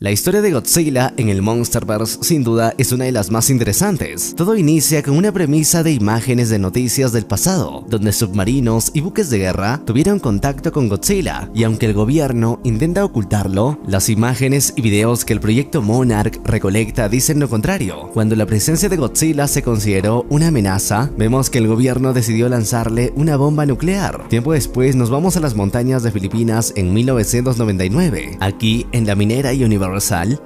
La historia de Godzilla en el Monsterverse sin duda es una de las más interesantes. Todo inicia con una premisa de imágenes de noticias del pasado, donde submarinos y buques de guerra tuvieron contacto con Godzilla, y aunque el gobierno intenta ocultarlo, las imágenes y videos que el proyecto Monarch recolecta dicen lo contrario. Cuando la presencia de Godzilla se consideró una amenaza, vemos que el gobierno decidió lanzarle una bomba nuclear. Tiempo después nos vamos a las montañas de Filipinas en 1999. Aquí, en la minera Universal,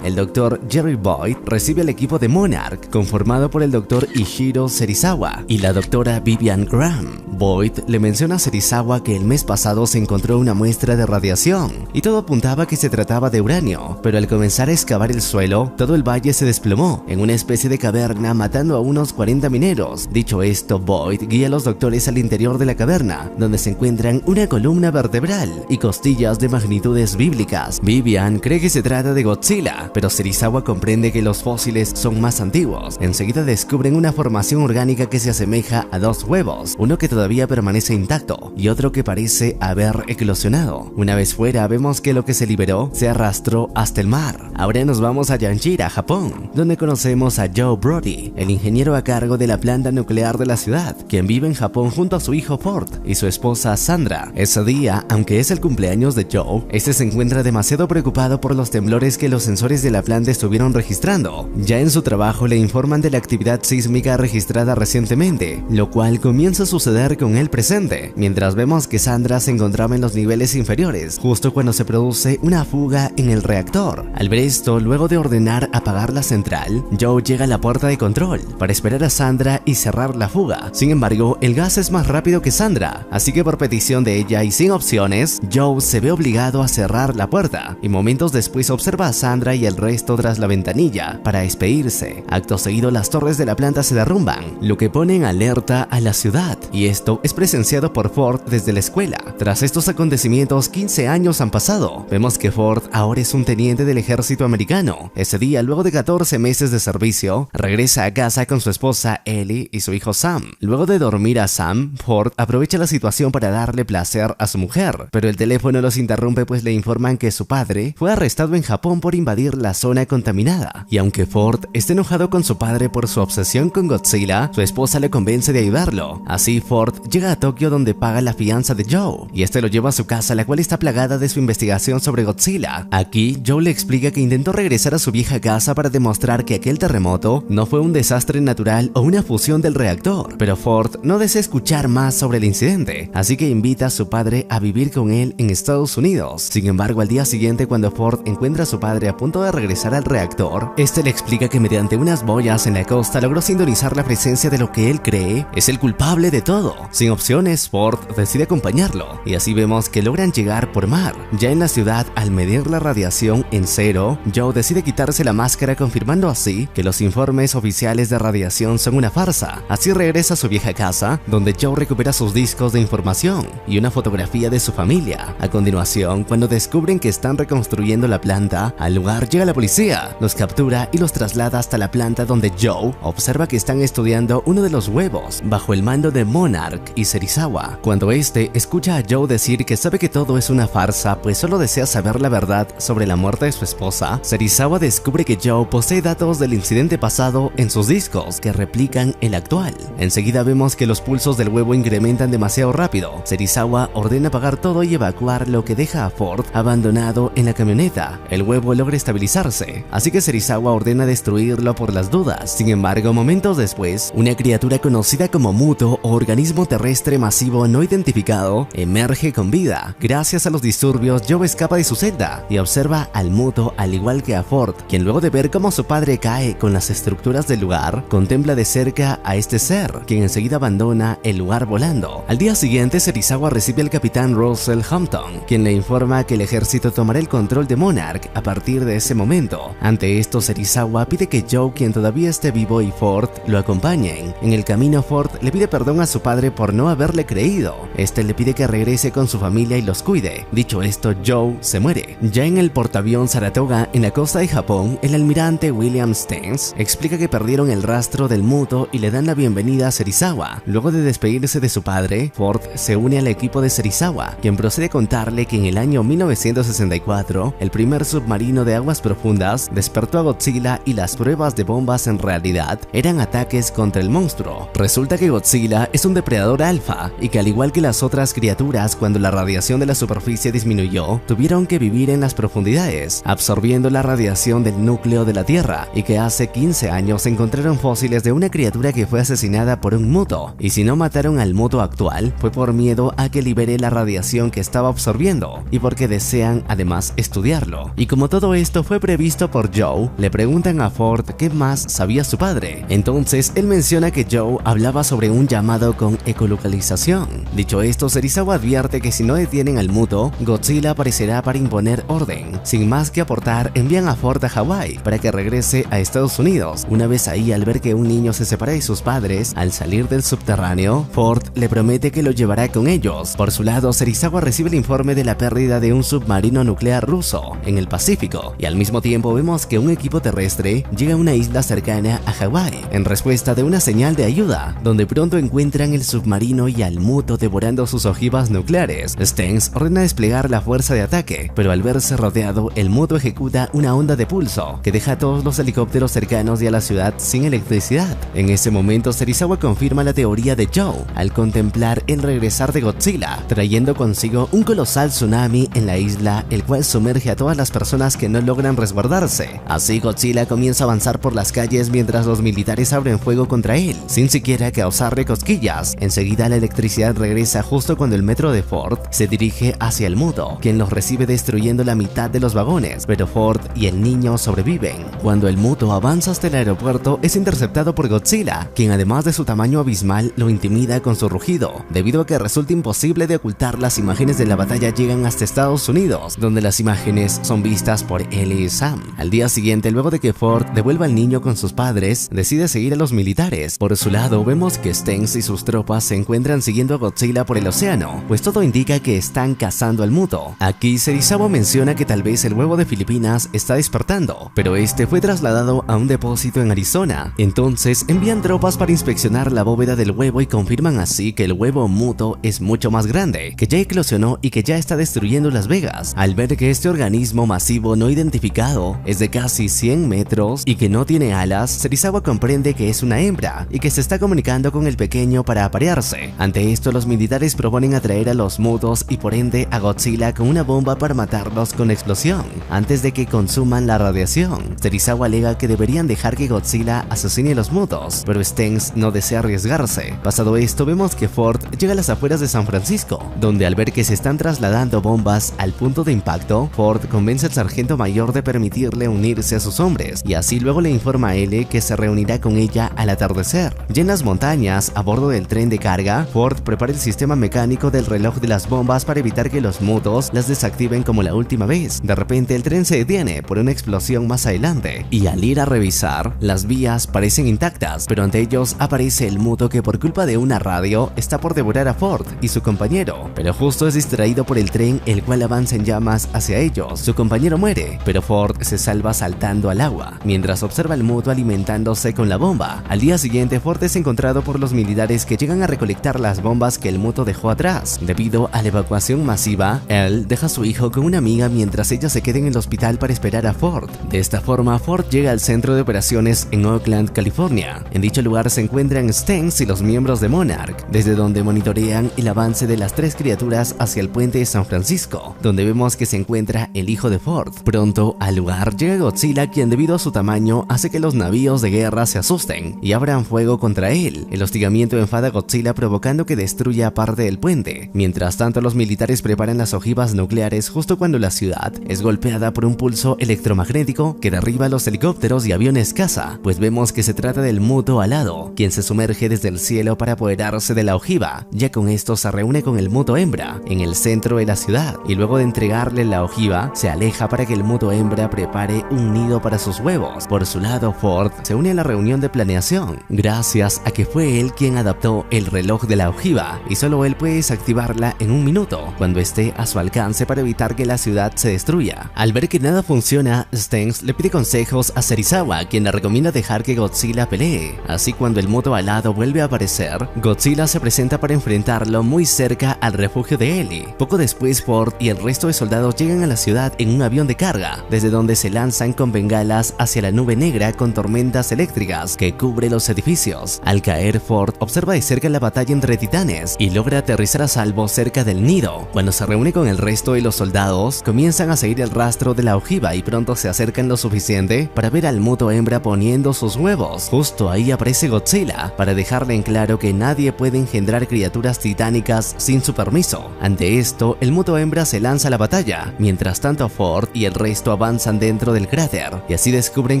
el Dr. Jerry Boyd recibe al equipo de Monarch, conformado por el Dr. Ishiro Serizawa y la Dra. Vivian Graham. Boyd le menciona a Serizawa que el mes pasado se encontró una muestra de radiación, y todo apuntaba que se trataba de uranio, pero al comenzar a excavar el suelo, todo el valle se desplomó en una especie de caverna, matando a unos 40 mineros. Dicho esto, Boyd guía a los doctores al interior de la caverna, donde se encuentran una columna vertebral y costillas de magnitudes bíblicas. Vivian cree que se trata de Godzilla, pero Serizawa comprende que los fósiles son más antiguos. Enseguida descubren una formación orgánica que se asemeja a dos huevos, uno que todavía permanece intacto y otro que parece haber eclosionado. Una vez fuera, vemos que lo que se liberó se arrastró hasta el mar. Ahora nos vamos a Yanshira, Japón, donde conocemos a Joe Brody, el ingeniero a cargo de la planta nuclear de la ciudad, quien vive en Japón junto a su hijo Ford y su esposa Sandra. Ese día, aunque es el cumpleaños de Joe, este se encuentra demasiado preocupado por los temblores que los sensores de la planta estuvieron registrando. Ya en su trabajo le informan de la actividad sísmica registrada recientemente, lo cual comienza a suceder con el presente, mientras vemos que Sandra se encontraba en los niveles inferiores, justo cuando se produce una fuga en el reactor. Al ver esto, luego de ordenar apagar la central, Joe llega a la puerta de control para esperar a Sandra y cerrar la fuga. Sin embargo, el gas es más rápido que Sandra, así que por petición de ella y sin opciones, Joe se ve obligado a cerrar la puerta, y momentos después observa a Sandra y el resto tras la ventanilla para despedirse. Acto seguido, las torres de la planta se derrumban, lo que pone en alerta a la ciudad, y esto es presenciado por Ford desde la escuela. Tras estos acontecimientos, 15 años han pasado. Vemos que Ford ahora es un teniente del ejército americano. Ese día, luego de 14 meses de servicio, regresa a casa con su esposa Ellie y su hijo Sam. Luego de dormir a Sam, Ford aprovecha la situación para darle placer a su mujer, pero el teléfono los interrumpe, pues le informan que su padre fue arrestado en Japón por invadir la zona contaminada. Y aunque Ford está enojado con su padre por su obsesión con Godzilla, su esposa le convence de ayudarlo. Así Ford llega a Tokio, donde paga la fianza de Joe, y este lo lleva a su casa, la cual está plagada de su investigación sobre Godzilla. Aquí Joe le explica que intentó regresar a su vieja casa para demostrar que aquel terremoto no fue un desastre natural o una fusión del reactor, pero Ford no desea escuchar más sobre el incidente, así que invita a su padre a vivir con él en Estados Unidos. Sin embargo, al día siguiente, cuando Ford encuentra a su padre a punto de regresar al reactor, este le explica que mediante unas boyas en la costa logró sintonizar la presencia de lo que él cree es el culpable de todo. Sin opciones, Ford decide acompañarlo, y así vemos que logran llegar por mar. Ya en la ciudad, al medir la radiación en cero, Joe decide quitarse la máscara, confirmando así que los informes oficiales de radiación son una farsa. Así regresa a su vieja casa, donde Joe recupera sus discos de información y una fotografía de su familia. A continuación, cuando descubren que están reconstruyendo la planta, al lugar llega la policía, los captura y los traslada hasta la planta, donde Joe observa que están estudiando uno de los huevos bajo el mando de Monarch y Serizawa. Cuando este escucha a Joe decir que sabe que todo es una farsa, pues solo desea saber la verdad sobre la muerte de su esposa, Serizawa descubre que Joe posee datos del incidente pasado en sus discos que replican el actual. Enseguida vemos que los pulsos del huevo incrementan demasiado rápido. Serizawa ordena apagar todo y evacuar, lo que deja a Ford abandonado en la camioneta. El huevo logra estabilizarse, así que Serizawa ordena destruirlo por las dudas. Sin embargo, momentos después, una criatura conocida como Muto, o organismo terrestre masivo no identificado, emerge con vida. Gracias a los disturbios, Joe escapa de su celda y observa al Muto, al igual que a Ford, quien luego de ver cómo su padre cae con las estructuras del lugar, contempla de cerca a este ser, quien enseguida abandona el lugar volando. Al día siguiente, Serizawa recibe al capitán Russell Hampton, quien le informa que el ejército tomará el control de Monarch a partir de ese momento. Ante esto, Serizawa pide que Joe, quien todavía esté vivo, y Ford lo acompañen. En el camino, Ford le pide perdón a su padre por no haberle creído. Este le pide que regrese con su familia y los cuide. Dicho esto, Joe se muere. Ya en el portaavión Saratoga, en la costa de Japón, el almirante William Stenz explica que perdieron el rastro del Muto y le dan la bienvenida a Serizawa. Luego de despedirse de su padre, Ford se une al equipo de Serizawa, quien procede a contarle que en el año 1964, el primer submarino submarino de aguas profundas despertó a Godzilla y las pruebas de bombas en realidad eran ataques contra el monstruo. Resulta que Godzilla es un depredador alfa y que al igual que las otras criaturas, cuando la radiación de la superficie disminuyó, tuvieron que vivir en las profundidades, absorbiendo la radiación del núcleo de la Tierra, y que hace 15 años se encontraron fósiles de una criatura que fue asesinada por un muto, y si no mataron al muto actual fue por miedo a que libere la radiación que estaba absorbiendo y porque desean además estudiarlo. Y como todo esto fue previsto por Joe, le preguntan a Ford qué más sabía su padre. Entonces él menciona que Joe hablaba sobre un llamado con ecolocalización. Dicho esto, Serizawa advierte que si no detienen al muto, Godzilla aparecerá para imponer orden. Sin más que aportar, envían a Ford a Hawái para que regrese a Estados Unidos. Una vez ahí, al ver que un niño se separa de sus padres al salir del subterráneo, Ford le promete que lo llevará con ellos. Por su lado, Serizawa recibe el informe de la pérdida de un submarino nuclear ruso en el Pacífico, y al mismo tiempo vemos que un equipo terrestre llega a una isla cercana a Hawái en respuesta de una señal de ayuda, donde pronto encuentran el submarino y al muto devorando sus ojivas nucleares. Stengs ordena desplegar la fuerza de ataque, pero al verse rodeado, el muto ejecuta una onda de pulso que deja a todos los helicópteros cercanos y a la ciudad sin electricidad. En ese momento, Serizawa confirma la teoría de Joe al contemplar el regresar de Godzilla, trayendo consigo un colosal tsunami en la isla, el cual sumerge a todas las personas que no logran resguardarse. Así, Godzilla comienza a avanzar por las calles mientras los militares abren fuego contra él, sin siquiera causarle cosquillas. Enseguida la electricidad regresa justo cuando el metro de Ford se dirige hacia el muto, quien los recibe destruyendo la mitad de los vagones, pero Ford y el niño sobreviven. Cuando el muto avanza hasta el aeropuerto, es interceptado por Godzilla, quien además de su tamaño abismal lo intimida con su rugido. Debido a que resulta imposible de ocultar, las imágenes de la batalla llegan hasta Estados Unidos, donde las imágenes son vistas por Ellie y Sam. Al día siguiente, luego de que Ford devuelva al niño con sus padres, decide seguir a los militares. Por su lado, vemos que Stengs y sus tropas se encuentran siguiendo a Godzilla por el océano, pues todo indica que están cazando al muto. Aquí Serizawa menciona que tal vez el huevo de Filipinas está despertando, pero este fue trasladado a un depósito en Arizona. Entonces envían tropas para inspeccionar la bóveda del huevo y confirman así que el huevo muto es mucho más grande, que ya eclosionó y que ya está destruyendo Las Vegas. Al ver que este organismo masivo no identificado es de casi 100 metros y que no tiene alas, Serizawa comprende que es una hembra y que se está comunicando con el pequeño para aparearse. Ante esto, los militares proponen atraer a los mutos y por ende a Godzilla con una bomba para matarlos con explosión antes de que consuman la radiación. Serizawa alega que deberían dejar que Godzilla asesine a los mutos, pero Stengs no desea arriesgarse. Pasado esto, vemos que Ford llega a las afueras de San Francisco, donde al ver que se están trasladando bombas al punto de impacto, Ford convence al sargento mayor de permitirle unirse a sus hombres, y así luego le informa a Ellie que se reunirá con ella al atardecer. Ya en las montañas, a bordo del tren de carga, Ford prepara el sistema mecánico del reloj de las bombas para evitar que los mutos las desactiven como la última vez. De repente el tren se detiene por una explosión más adelante, y al ir a revisar, las vías parecen intactas, pero ante ellos aparece el muto que por culpa de una radio está por devorar a Ford y su compañero, pero justo es distraído por el tren, el cual avanza en llamas hacia ellos. Su compañero muere, pero Ford se salva saltando al agua, mientras observa al muto alimentándose con la bomba. Al día siguiente, Ford es encontrado por los militares que llegan a recolectar las bombas que el muto dejó atrás. Debido a la evacuación masiva, él deja a su hijo con una amiga mientras ella se queda en el hospital para esperar a Ford. De esta forma, Ford llega al centro de operaciones en Oakland, California. En dicho lugar se encuentran Stengs y los miembros de Monarch, desde donde monitorean el avance de las tres criaturas hacia el puente de San Francisco, donde vemos que se encuentra el hijo de Ford. Pronto al lugar llega Godzilla, quien debido a su tamaño hace que los navíos de guerra se asusten y abran fuego contra él. El hostigamiento enfada a Godzilla, provocando que destruya parte del puente. Mientras tanto, los militares preparan las ojivas nucleares justo cuando la ciudad es golpeada por un pulso electromagnético que derriba los helicópteros y aviones caza, pues vemos que se trata del muto alado, quien se sumerge desde el cielo para apoderarse de la ojiva. Ya con esto se reúne con el muto hembra en el centro de la ciudad, y luego de entregarle la ojiva, se aleja para que el muto hembra prepare un nido para sus huevos. Por su lado, Ford se une a la reunión de planeación, gracias a que fue él quien adaptó el reloj de la ojiva, y solo él puede desactivarla en un minuto, cuando esté a su alcance, para evitar que la ciudad se destruya. Al ver que nada funciona, Stengs le pide consejos a Serizawa, quien le recomienda dejar que Godzilla pelee. Así, cuando el muto alado vuelve a aparecer, Godzilla se presenta para enfrentarlo muy cerca al refugio de Ellie. Poco después, Ford y el resto de soldados llegan a la ciudad en un avión estación de carga, desde donde se lanzan con bengalas hacia la nube negra con tormentas eléctricas que cubre los edificios. Al caer, Ford observa de cerca la batalla entre titanes y logra aterrizar a salvo cerca del nido. Cuando se reúne con el resto de los soldados, comienzan a seguir el rastro de la ojiva y pronto se acercan lo suficiente para ver al muto hembra poniendo sus huevos. Justo ahí aparece Godzilla para dejarle en claro que nadie puede engendrar criaturas titánicas sin su permiso. Ante esto, el muto hembra se lanza a la batalla. Mientras tanto, Ford y el resto avanzan dentro del cráter y así descubren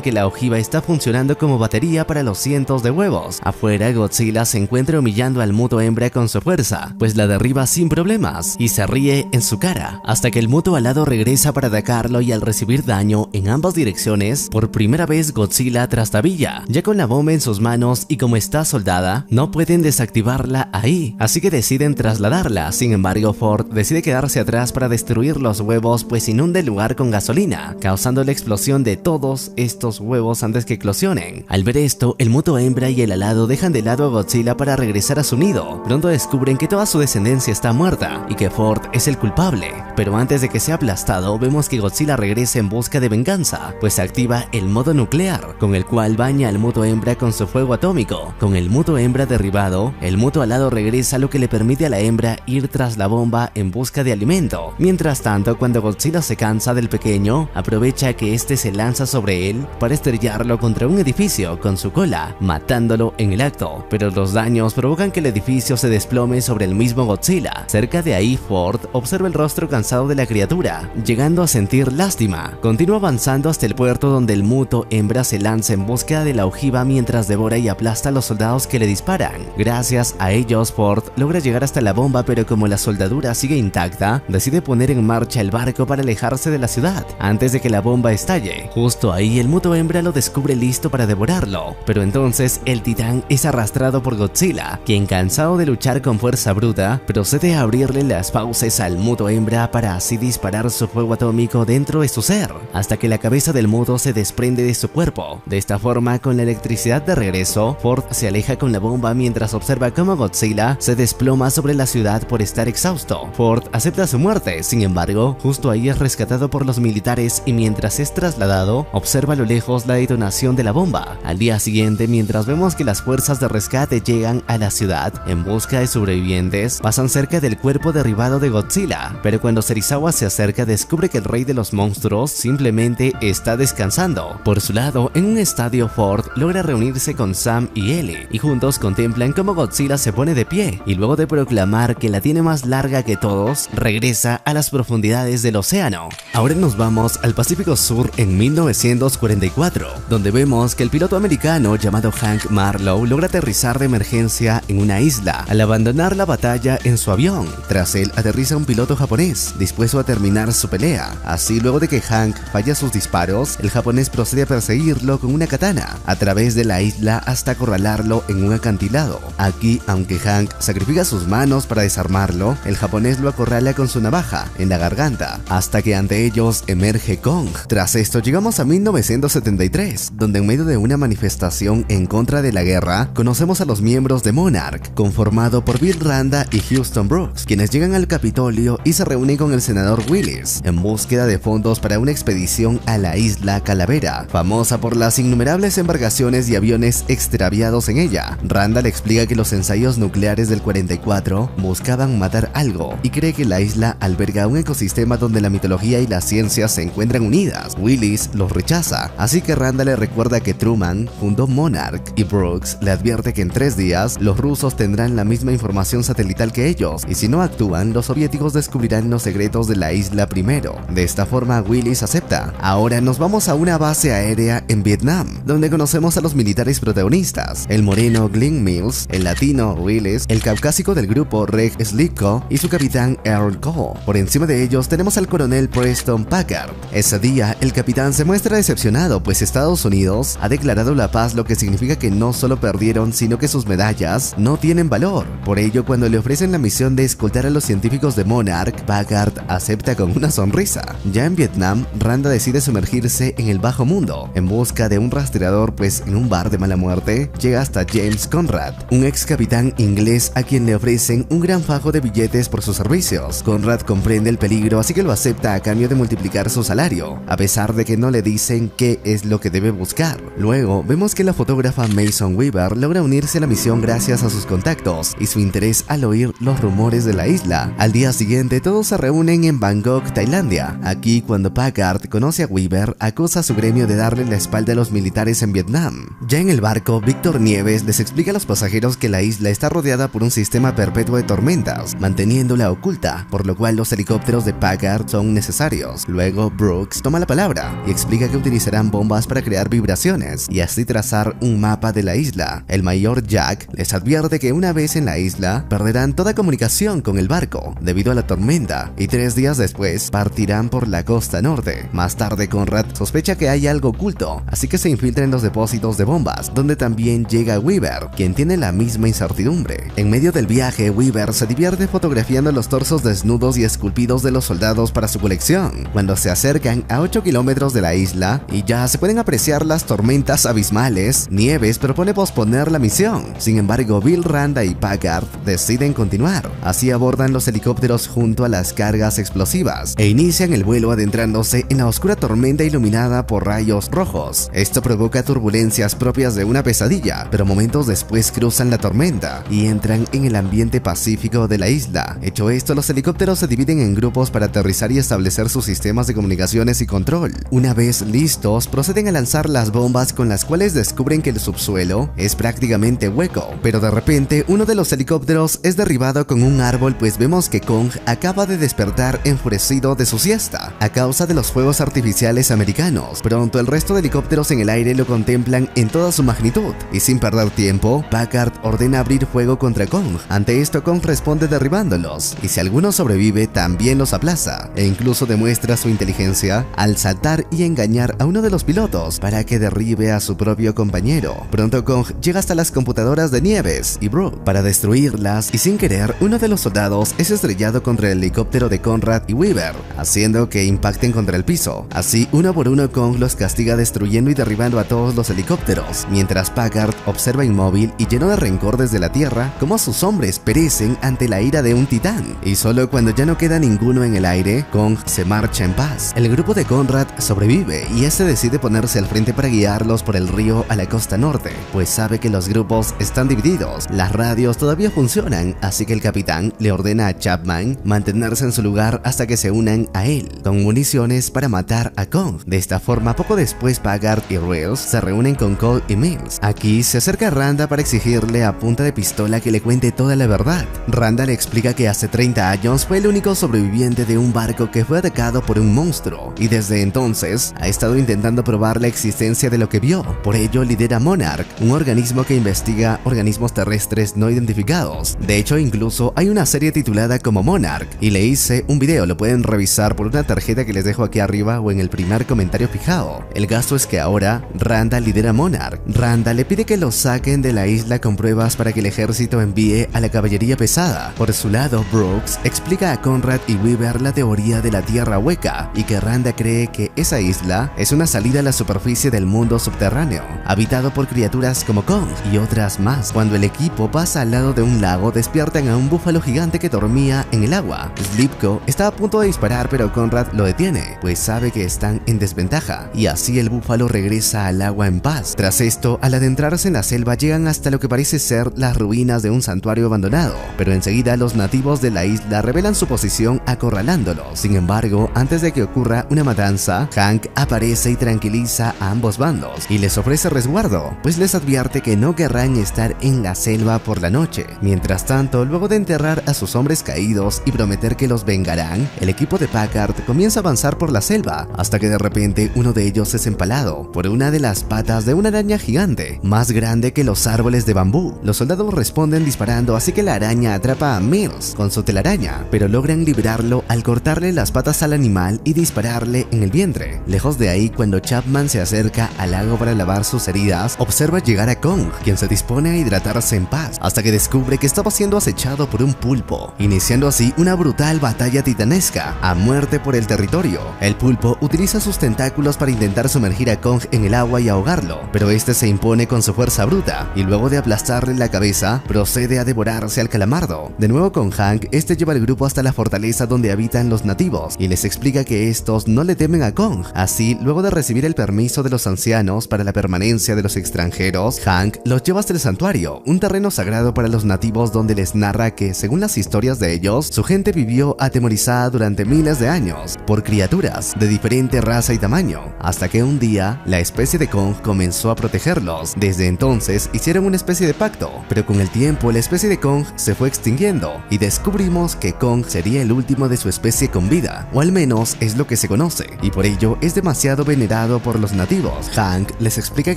que la ojiva está funcionando como batería para los cientos de huevos. Afuera, Godzilla se encuentra humillando al muto hembra con su fuerza, pues la derriba sin problemas y se ríe en su cara, hasta que el muto alado regresa para atacarlo y al recibir daño en ambas direcciones, por primera vez Godzilla trastabilla. Ya con la bomba en sus manos y como está soldada, no pueden desactivarla ahí, así que deciden trasladarla. Sin embargo, Ford decide quedarse atrás para destruir los huevos, pues inunda el lugar con gasolina, causando la explosión de todos estos huevos antes que eclosionen. Al ver esto, el muto hembra y el alado dejan de lado a Godzilla para regresar a su nido. Pronto descubren que toda su descendencia está muerta y que Ford es el culpable. Pero antes de que sea aplastado, vemos que Godzilla regresa en busca de venganza, pues activa el modo nuclear, con el cual baña al muto hembra con su fuego atómico. Con el muto hembra derribado, el muto alado regresa, lo que le permite a la hembra ir tras la bomba en busca de alimento. Mientras tanto, cuando Godzilla se cansa del pequeño, aprovecha que este se lanza sobre él para estrellarlo contra un edificio con su cola, matándolo en el acto. Pero los daños provocan que el edificio se desplome sobre el mismo Godzilla. Cerca de ahí, Ford observa el rostro cansado de la criatura, llegando a sentir lástima. Continúa avanzando hasta el puerto, donde el muto hembra se lanza en búsqueda de la ojiva mientras devora y aplasta a los soldados que le disparan. Gracias a ellos, Ford logra llegar hasta la bomba, pero como la soldadura sigue intacta, decide poner en marcha el barco para alejarse de la ciudad antes de que la bomba estalle. Justo ahí, el muto hembra lo descubre listo para devorarlo, pero entonces el titán es arrastrado por Godzilla, quien, cansado de luchar con fuerza bruta, procede a abrirle las fauces al muto hembra para así disparar su fuego atómico dentro de su ser, hasta que la cabeza del muto se desprende de su cuerpo. De esta forma, con la electricidad de regreso, Ford se aleja con la bomba mientras observa cómo Godzilla se desploma sobre la ciudad por estar exhausto. Ford acepta su muerte, sin embargo, justo ahí es rescatado por los militares y mientras es trasladado, observa a lo lejos la detonación de la bomba. Al día siguiente, mientras vemos que las fuerzas de rescate llegan a la ciudad en busca de sobrevivientes, pasan cerca del cuerpo derribado de Godzilla, pero cuando Serizawa se acerca, descubre que el rey de los monstruos simplemente está descansando. Por su lado, en un estadio, Ford logra reunirse con Sam y Ellie, y juntos contemplan cómo Godzilla se pone de pie, y luego de proclamar que la tiene más larga que todos, regresa a las profundidades del océano. Ahora nos vamos al Pacífico Sur en 1944, donde vemos que el piloto americano llamado Hank Marlowe logra aterrizar de emergencia en una isla al abandonar la batalla en su avión. Tras él aterriza un piloto japonés, dispuesto a terminar su pelea. Así, luego de que Hank falla sus disparos, el japonés procede a perseguirlo con una katana a través de la isla hasta acorralarlo en un acantilado. Aquí, aunque Hank sacrifica sus manos para desarmarlo, el japonés lo acorrala con su navaja en la garganta, hasta que ante ellos emerge Kong. Tras esto llegamos a 1973, donde en medio de una manifestación en contra de la guerra, conocemos a los miembros de Monarch, conformado por Bill Randa y Houston Brooks, quienes llegan al Capitolio y se reúnen con el senador Willis en búsqueda de fondos para una expedición a la isla Calavera, famosa por las innumerables embarcaciones y aviones extraviados en ella. Randa le explica que los ensayos nucleares del 44 buscaban matar algo y cree que la isla alberga un ecosistema donde la mitología y la ciencia se encuentran unidas. Willis los rechaza, así que Randa le recuerda que Truman fundó Monarch y Brooks le advierte que en 3 días los rusos tendrán la misma información satelital que ellos y si no actúan, los soviéticos descubrirán los secretos de la isla primero. De esta forma, Willis acepta. Ahora nos vamos a una base aérea en Vietnam, donde conocemos a los militares protagonistas: el moreno Glenn Mills, el latino Willis, el caucásico del grupo Reg Slicko y su capitán Earl Cole. Por encima de ellos tenemos al coronel Preston Packard. Ese día, el capitán se muestra decepcionado, pues Estados Unidos ha declarado la paz, lo que significa que no solo perdieron, sino que sus medallas no tienen valor. Por ello, cuando le ofrecen la misión de escoltar a los científicos de Monarch, Packard acepta con una sonrisa. Ya en Vietnam, Randa decide sumergirse en el bajo mundo en busca de un rastreador, pues en un bar de mala muerte llega hasta James Conrad, un ex capitán inglés a quien le ofrecen un gran fajo de billetes por sus servicios. Conrad comprende el peligro, así que lo acepta a cambio de multiplicar multiplicar su salario, a pesar de que no le dicen qué es lo que debe buscar. Luego, vemos que la fotógrafa Mason Weaver logra unirse a la misión gracias a sus contactos y su interés al oír los rumores de la isla. Al día siguiente, todos se reúnen en Bangkok, Tailandia. Aquí, cuando Packard conoce a Weaver, acusa a su gremio de darle la espalda a los militares en Vietnam. Ya en el barco, Víctor Nieves les explica a los pasajeros que la isla está rodeada por un sistema perpetuo de tormentas, manteniéndola oculta, por lo cual los helicópteros de Packard son necesarios. Luego, Brooks toma la palabra y explica que utilizarán bombas para crear vibraciones y así trazar un mapa de la isla. El mayor Jack les advierte que una vez en la isla, perderán toda comunicación con el barco debido a la tormenta y 3 días después partirán por la costa norte. Más tarde, Conrad sospecha que hay algo oculto, así que se infiltra en los depósitos de bombas, donde también llega Weaver, quien tiene la misma incertidumbre. En medio del viaje, Weaver se divierte fotografiando los torsos desnudos y esculpidos de los soldados para su colección. Cuando se acercan a 8 kilómetros de la isla y ya se pueden apreciar las tormentas abismales, Nieves propone posponer la misión. Sin embargo, Bill, Randa y Packard deciden continuar. Así abordan los helicópteros junto a las cargas explosivas e inician el vuelo adentrándose en la oscura tormenta iluminada por rayos rojos. Esto provoca turbulencias propias de una pesadilla, pero momentos después cruzan la tormenta y entran en el ambiente pacífico de la isla. Hecho esto, los helicópteros se dividen en grupos para aterrizar y establecer sus sistemas de comunicaciones y control. Una vez listos, proceden a lanzar las bombas, con las cuales descubren que el subsuelo es prácticamente hueco, pero de repente uno de los helicópteros es derribado con un árbol, pues vemos que Kong acaba de despertar enfurecido de su siesta a causa de los fuegos artificiales americanos. Pronto el resto de helicópteros en el aire lo contemplan en toda su magnitud y sin perder tiempo, Packard ordena abrir fuego contra Kong. Ante esto, Kong responde derribándolos y si alguno sobrevive también los aplaza e incluso demuestra su inteligencia al saltar y engañar a uno de los pilotos para que derribe a su propio compañero. Pronto Kong llega hasta las computadoras de Nieves y Brooke para destruirlas y sin querer uno de los soldados es estrellado contra el helicóptero de Conrad y Weaver, haciendo que impacten contra el piso. Así, uno por uno, Kong los castiga destruyendo y derribando a todos los helicópteros, mientras Packard observa inmóvil y lleno de rencor desde la tierra cómo sus hombres perecen ante la ira de un titán. Y solo cuando ya no queda ninguno en el aire, Kong se marcha en paz. El grupo de Conrad sobrevive y este decide ponerse al frente para guiarlos por el río a la costa norte, pues sabe que los grupos están divididos. Las radios todavía funcionan, así que el capitán le ordena a Chapman mantenerse en su lugar hasta que se unan a él, con municiones para matar a Kong. De esta forma, poco después, Packard y Reels se reúnen con Cole y Mills. Aquí se acerca Randa para exigirle a punta de pistola que le cuente toda la verdad. Randa le explica que hace 30 años fue el único sobreviviente de un barco que fue atacado por un monstruo y desde entonces ha estado intentando probar la existencia de lo que vio. Por ello lidera Monarch, un organismo que investiga organismos terrestres no identificados. De hecho, incluso hay una serie titulada como Monarch y le hice un video, lo pueden revisar por una tarjeta que les dejo aquí arriba o en el primer comentario fijado. El caso es que ahora Randa lidera Monarch. Randa le pide que lo saquen de la isla con pruebas para que el ejército envíe a la caballería pesada. Por su lado, Brooks explica a Conrad y Weaver la teoría de la tierra hueca y que Randa cree que esa isla es una salida a la superficie del mundo subterráneo, habitado por criaturas como Kong y otras más. Cuando el equipo pasa al lado de un lago, despiertan a un búfalo gigante que dormía en el agua. Slipko está a punto de disparar, pero Conrad lo detiene, pues sabe que están en desventaja, y así el búfalo regresa al agua en paz. Tras esto, al adentrarse en la selva, llegan hasta lo que parece ser las ruinas de un santuario abandonado, pero enseguida los nativos de la isla revelan su posición acorralándolos. Sin embargo, antes de que ocurra una matanza, Hank aparece y tranquiliza a ambos bandos y les ofrece resguardo, pues les advierte que no querrán estar en la selva por la noche. Mientras tanto, luego de enterrar a sus hombres caídos y prometer que los vengarán, el equipo de Packard comienza a avanzar por la selva, hasta que de repente uno de ellos es empalado por una de las patas de una araña gigante, más grande que los árboles de bambú. Los soldados responden disparando, así que la araña atrapa a Mills con su telaraña, pero logran liberarlo al cortarle las patas al animal y dispararle en el vientre. Lejos de ahí, cuando Chapman se acerca al lago para lavar sus heridas, observa llegar a Kong, quien se dispone a hidratarse en paz, hasta que descubre que estaba siendo acechado por un pulpo, iniciando así una brutal batalla titanesca a muerte por el territorio. El pulpo utiliza sus tentáculos para intentar sumergir a Kong en el agua y ahogarlo, pero este se impone con su fuerza bruta y luego de aplastarle la cabeza, procede a devorarse al calamardo. De nuevo con Hank, este lleva al grupo hasta la fortaleza donde habitan los nativos y les explica explica que estos no le temen a Kong. Así, luego de recibir el permiso de los ancianos para la permanencia de los extranjeros, Hank los lleva hasta el santuario, un terreno sagrado para los nativos donde les narra que, según las historias de ellos, su gente vivió atemorizada durante miles de años por criaturas de diferente raza y tamaño, hasta que un día la especie de Kong comenzó a protegerlos. Desde entonces hicieron una especie de pacto, pero con el tiempo la especie de Kong se fue extinguiendo y descubrimos que Kong sería el último de su especie con vida, o al menos es lo que se conoce, y por ello es demasiado venerado por los nativos. Hank les explica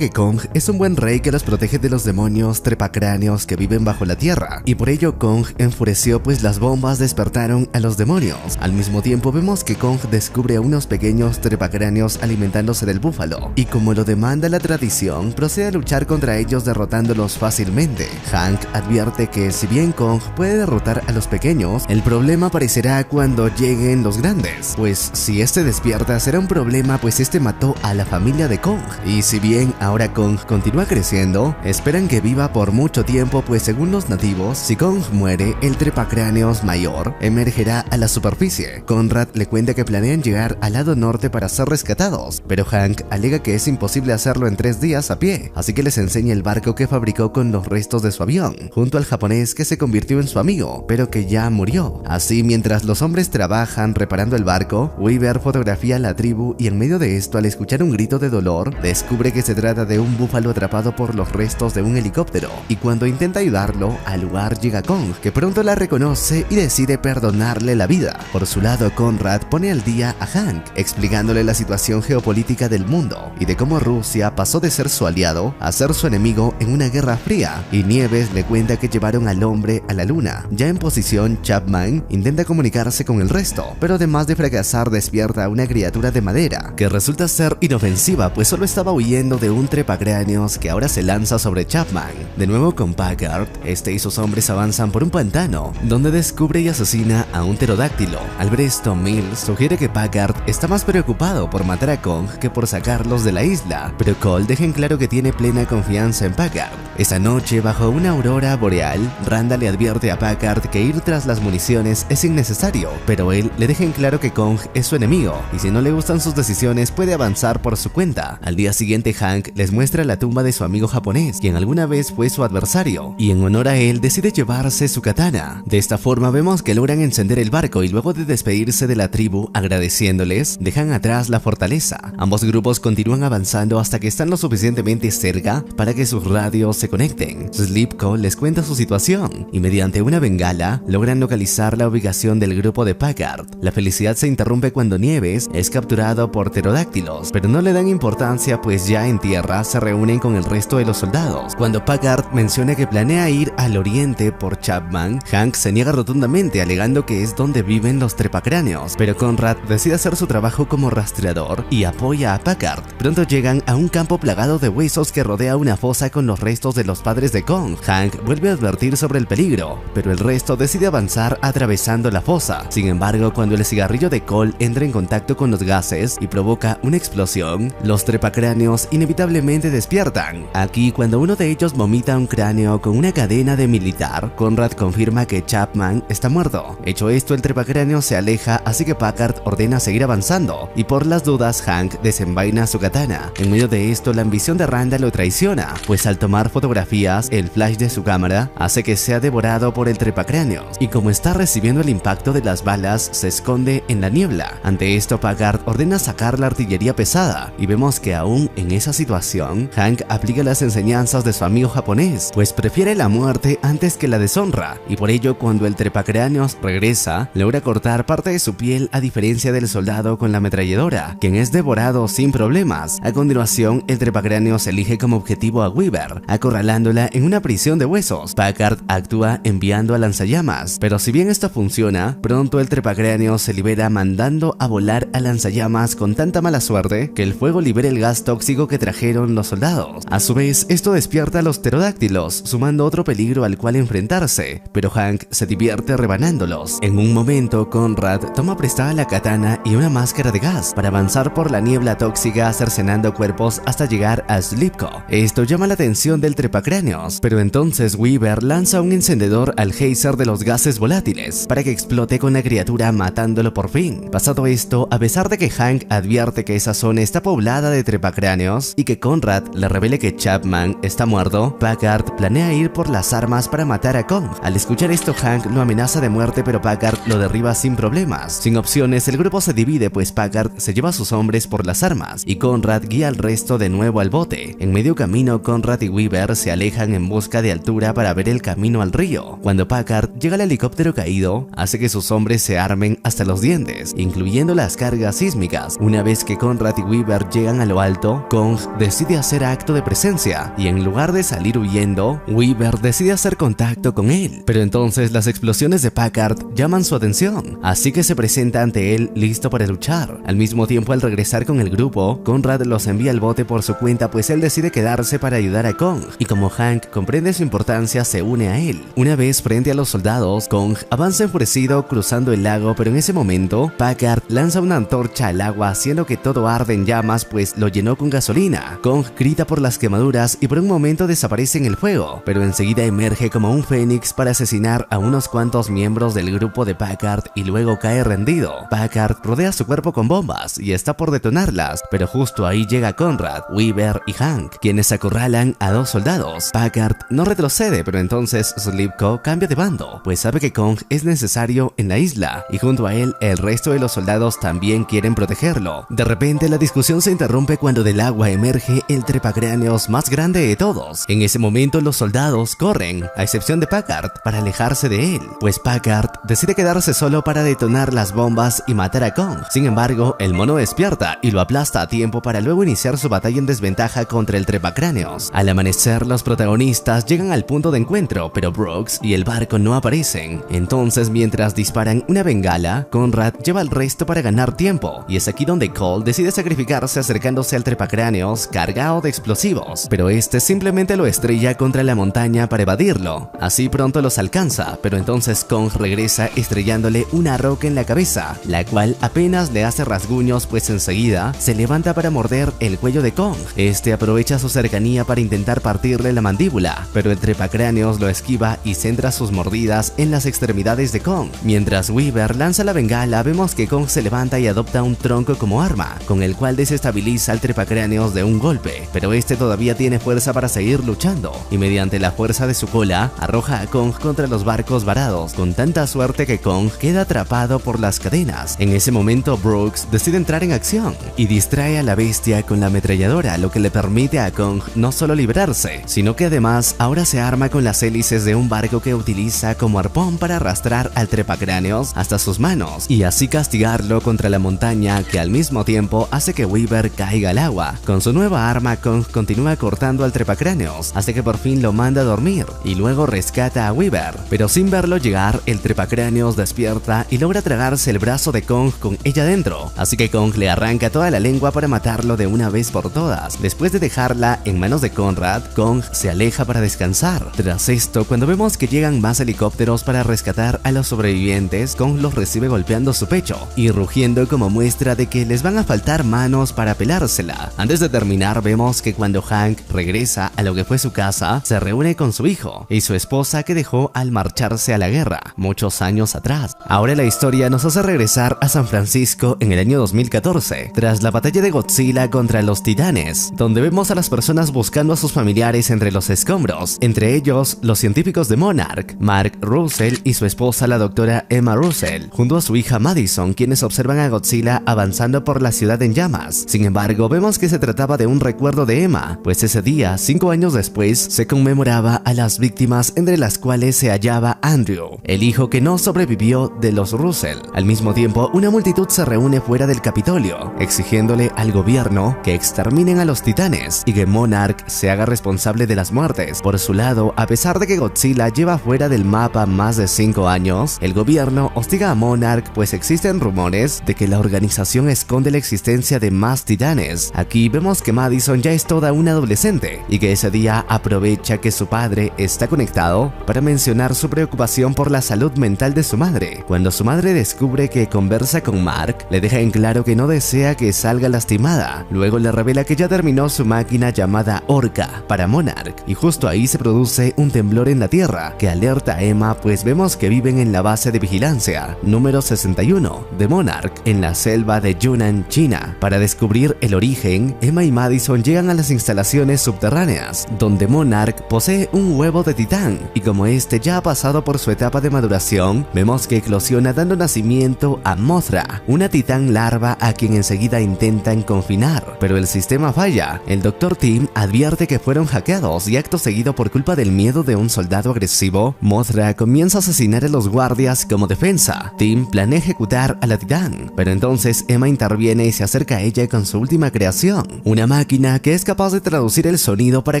que Kong es un buen rey que los protege de los demonios trepacráneos que viven bajo la tierra, y por ello Kong enfureció pues las bombas despertaron a los demonios. Al mismo tiempo vemos que Kong descubre a unos pequeños trepacráneos alimentándose del búfalo, y como lo demanda la tradición, procede a luchar contra ellos derrotándolos fácilmente. Hank advierte que si bien Kong puede derrotar a los pequeños, el problema aparecerá cuando lleguen los grandes, pues si este despierta será un problema pues este mató a la familia de Kong, y si bien ahora Kong continúa creciendo, esperan que viva por mucho tiempo pues según los nativos, si Kong muere, el trepacráneos mayor emergerá a la superficie. Conrad le cuenta que planean llegar al lado norte para ser rescatados, pero Hank alega que es imposible hacerlo en 3 días a pie, así que les enseña el barco que fabricó con los restos de su avión, junto al japonés que se convirtió en su amigo, pero que ya murió. Así, mientras los hombres trabajan reparando el barco, Weaver fotografía a la tribu y en medio de esto, al escuchar un grito de dolor, descubre que se trata de un búfalo atrapado por los restos de un helicóptero, y cuando intenta ayudarlo, al lugar llega Kong, que pronto la reconoce y decide perdonarle la vida. Por su lado, Conrad pone al día a Hank, explicándole la situación geopolítica del mundo y de cómo Rusia pasó de ser su aliado a ser su enemigo en una guerra fría, y Nieves le cuenta que llevaron al hombre a la luna. Ya en posición, Chapman intenta comunicarse con el resto, pero además de fracasar despierta a una criatura de madera que resulta ser inofensiva pues solo estaba huyendo de un trepacráneos que ahora se lanza sobre Chapman. De nuevo con Packard, este y sus hombres avanzan por un pantano donde descubre y asesina a un pterodáctilo. Al ver esto, Mills sugiere que Packard está más preocupado por matar a Kong que por sacarlos de la isla, pero Cole deja en claro que tiene plena confianza en Packard. Esa noche, bajo una aurora boreal, Randa le advierte a Packard que ir tras las municiones es innecesario, pero él le deja en claro que Kong es su enemigo y si no le gustan sus decisiones puede avanzar por su cuenta. Al día siguiente, Hank les muestra la tumba de su amigo japonés, quien alguna vez fue su adversario, y en honor a él decide llevarse su katana. De esta forma vemos que logran encender el barco y luego de despedirse de la tribu agradeciéndoles, dejan atrás la fortaleza. Ambos grupos continúan avanzando hasta que están lo suficientemente cerca para que sus radios se conecten. Slipko les cuenta su situación y mediante una bengala logran localizar la ubicación del grupo de Packard. La felicidad se interrumpe cuando Nieves es capturado por pterodáctilos, pero no le dan importancia pues ya en tierra se reúnen con el resto de los soldados. Cuando Packard menciona que planea ir al oriente por Chapman, Hank se niega rotundamente alegando que es donde viven los trepacráneos, pero Conrad decide hacer su trabajo como rastreador y apoya a Packard. Pronto llegan a un campo plagado de huesos que rodea una fosa con los restos de los padres de Kong. Hank vuelve a advertir sobre el peligro, pero el resto decide avanzar atravesando la fosa. Sin embargo, cuando el cigarrillo de Cole entra en contacto con los gases y provoca una explosión, los trepacráneos inevitablemente despiertan. Aquí, cuando uno de ellos vomita un cráneo con una cadena de militar, Conrad confirma que Chapman está muerto. Hecho esto, el trepacráneo se aleja, así que Packard ordena seguir avanzando, y por las dudas Hank desenvaina su katana. En medio de esto, la ambición de Randa lo traiciona, pues al tomar fotografías, el flash de su cámara hace que sea devorado por el trepacráneo, y como está recibiendo el impacto de las balas, se esconde en la niebla. Ante esto, Packard ordena sacar la artillería pesada, y vemos que aún en esa situación, Hank aplica las enseñanzas de su amigo japonés, pues prefiere la muerte antes que la deshonra, y por ello cuando el trepacráneos regresa, logra cortar parte de su piel a diferencia del soldado con la ametralladora, quien es devorado sin problemas. A continuación, el trepacráneos elige como objetivo a Weaver, acorralándola en una prisión de huesos. Packard actúa enviando a lanzallamas, pero si bien esto funciona, pronto el trepacráneos se libera mandando a volar a lanzallamas con tanta mala suerte que el fuego libera el gas tóxico que trajeron los soldados. A su vez, esto despierta a los pterodáctilos, sumando otro peligro al cual enfrentarse, pero Hank se divierte rebanándolos. En un momento, Conrad toma prestada la katana y una máscara de gas para avanzar por la niebla tóxica cercenando cuerpos hasta llegar a Slipko. Esto llama la atención del trepacráneos, pero entonces Weaver lanza un encendedor al geyser de los gases volátiles para que explote con la criatura matándolo por fin. fin. Pasado esto, a pesar de que Hank advierte que esa zona está poblada de trepacráneos y que Conrad le revele que Chapman está muerto, Packard planea ir por las armas para matar a Kong. Al escuchar esto, Hank lo amenaza de muerte, pero Packard lo derriba sin problemas. Sin opciones, el grupo se divide, pues Packard se lleva a sus hombres por las armas y Conrad guía al resto de nuevo al bote. En medio camino, Conrad y Weaver se alejan en busca de altura para ver el camino al río. Cuando Packard llega al helicóptero caído, hace que sus hombres se armen hasta los dientes, incluyendo las cargas sísmicas. Una vez que Conrad y Weaver llegan a lo alto, Kong decide hacer acto de presencia y en lugar de salir huyendo, Weaver decide hacer contacto con él. Pero entonces las explosiones de Packard llaman su atención, así que se presenta ante él listo para luchar. Al mismo tiempo, al regresar con el grupo, Conrad los envía al bote por su cuenta, pues él decide quedarse para ayudar a Kong, y como Hank comprende su importancia, se une a él. Una vez frente a los soldados, Kong avanza enfurecido cruzando el lago, pero en ese momento Packard lanza una antorcha al agua haciendo que todo arde en llamas, pues lo llenó con gasolina. Kong grita por las quemaduras y por un momento desaparece en el fuego, pero enseguida emerge como un fénix para asesinar a unos cuantos miembros del grupo de Packard y luego cae rendido. Packard rodea su cuerpo con bombas y está por detonarlas, pero justo ahí llega Conrad, Weaver y Hank, quienes acorralan a dos soldados. Packard no retrocede, pero entonces Slipko cambia de bando, pues sabe que Kong es necesario en la isla, y junto a él el resto de los soldados también quieren protegerlo. De repente la discusión se interrumpe cuando del agua emerge el trepacráneos más grande de todos. En ese momento los soldados corren, a excepción de Packard, para alejarse de él, pues Packard decide quedarse solo para detonar las bombas y matar a Kong. Sin embargo, el mono despierta y lo aplasta a tiempo para luego iniciar su batalla en desventaja contra el trepacráneos. Al amanecer, los protagonistas llegan al punto de encuentro, pero Brooks y el barco no aparecen. Entonces, mientras disparan una bengala, Conrad lleva al resto para ganar tiempo, y es aquí donde Cole decide sacrificarse acercándose al trepacráneos cargado de explosivos, pero este simplemente lo estrella contra la montaña para evadirlo. Así pronto los alcanza, pero entonces Kong regresa estrellándole una roca en la cabeza, la cual apenas le hace rasguños, pues enseguida se levanta para morder el cuello de Kong. Este aprovecha su cercanía para intentar partirle la mandíbula, pero el trepacráneos lo esquiva y centra sus mordidas en las extremidades de Kong. Mientras Weaver lanza la bengala, vemos que Kong se levanta y adopta un tronco como arma, con el cual desestabiliza al trepacráneos de un golpe, pero este todavía tiene fuerza para seguir luchando, y mediante la fuerza de su cola, arroja a Kong contra los barcos varados, con tanta suerte que Kong queda atrapado por las cadenas. En ese momento, Brooks decide entrar en acción y distrae a la bestia con la ametralladora, lo que le permite a Kong no solo librarse, sino que además ahora se arma con las hélices de un barco que utiliza como arpón para arrastrar al trepacráneos hasta sus manos y así castigarlo contra la montaña, que al mismo tiempo hace que Weaver caiga al agua. Con su nueva arma, Kong continúa cortando al trepacráneos hasta que por fin lo manda a dormir y luego rescata a Weaver, pero sin verlo llegar, el trepacráneos despierta y logra tragarse el brazo de Kong con ella dentro, así que Kong le arranca toda la lengua para matarlo de una vez por todas. Después de dejarla en manos de Conrad, Kong se aleja para descansar. Tras esto, cuando vemos que llegan más helicópteros para rescatar a los sobrevivientes, Kong los recibe golpeando su pecho y rugiendo como muestra de que les van a faltar manos para pelársela. Antes de terminar, vemos que cuando Hank regresa a lo que fue su casa, se reúne con su hijo y su esposa que dejó al marcharse a la guerra muchos años atrás. Ahora la historia nos hace regresar a San Francisco en el año 2014, tras la batalla de Godzilla contra los titanes, donde vemos a las personas buscando a sus familiares entre los escombros, entre ellos los científicos de Monarch, Mark Russell y su esposa la doctora Emma Russell, junto a su hija Madison, quienes observan a Godzilla avanzando por la ciudad en llamas. Sin embargo, vemos que se trataba de un recuerdo de Emma, pues ese día, 5 años después, se conmemoraba a las víctimas, entre las cuales se hallaba Andrew, el hijo que no sobrevivió de los Russell. Al mismo tiempo, una multitud se reúne fuera del Capitolio, exigiéndole al gobierno que exterminen a los titanes y que Monarch se haga responsable de las muertes. Por su lado, a pesar de que Godzilla lleva fuera del mapa más de 5 años, el gobierno hostiga a Monarch, pues existen rumores de que la organización esconde la existencia de más titanes. Aquí vemos que Madison ya es toda una adolescente y que ese día aprovecha que su padre está conectado para mencionar su preocupación por la salud mental de su madre. Cuando su madre descubre que conversa con Mark, le deja en claro que no desea que salga lastimada. Luego le revela que ya terminó su máquina llamada Orca para Monarch, y justo ahí se produce un temblor en la tierra que alerta a Emma, pues vemos que viven en la base de vigilancia número 61, 2001 de Monarch en la selva de Yunnan, China. Para descubrir el origen, Emma y Madison llegan a las instalaciones subterráneas, donde Monarch posee un huevo de titán, y como este ya ha pasado por su etapa de maduración, vemos que eclosiona dando nacimiento a Mothra, una titán larva a quien enseguida intentan confinar, pero el sistema falla. El Dr. Tim advierte que fueron hackeados y acto seguido, por culpa del miedo de un soldado agresivo, Mothra comienza a asesinar a los guardias como defensa. Tim planea ejecutar a la titán, pero entonces Emma interviene y se acerca a ella con su última creación, una máquina que es capaz de traducir el sonido para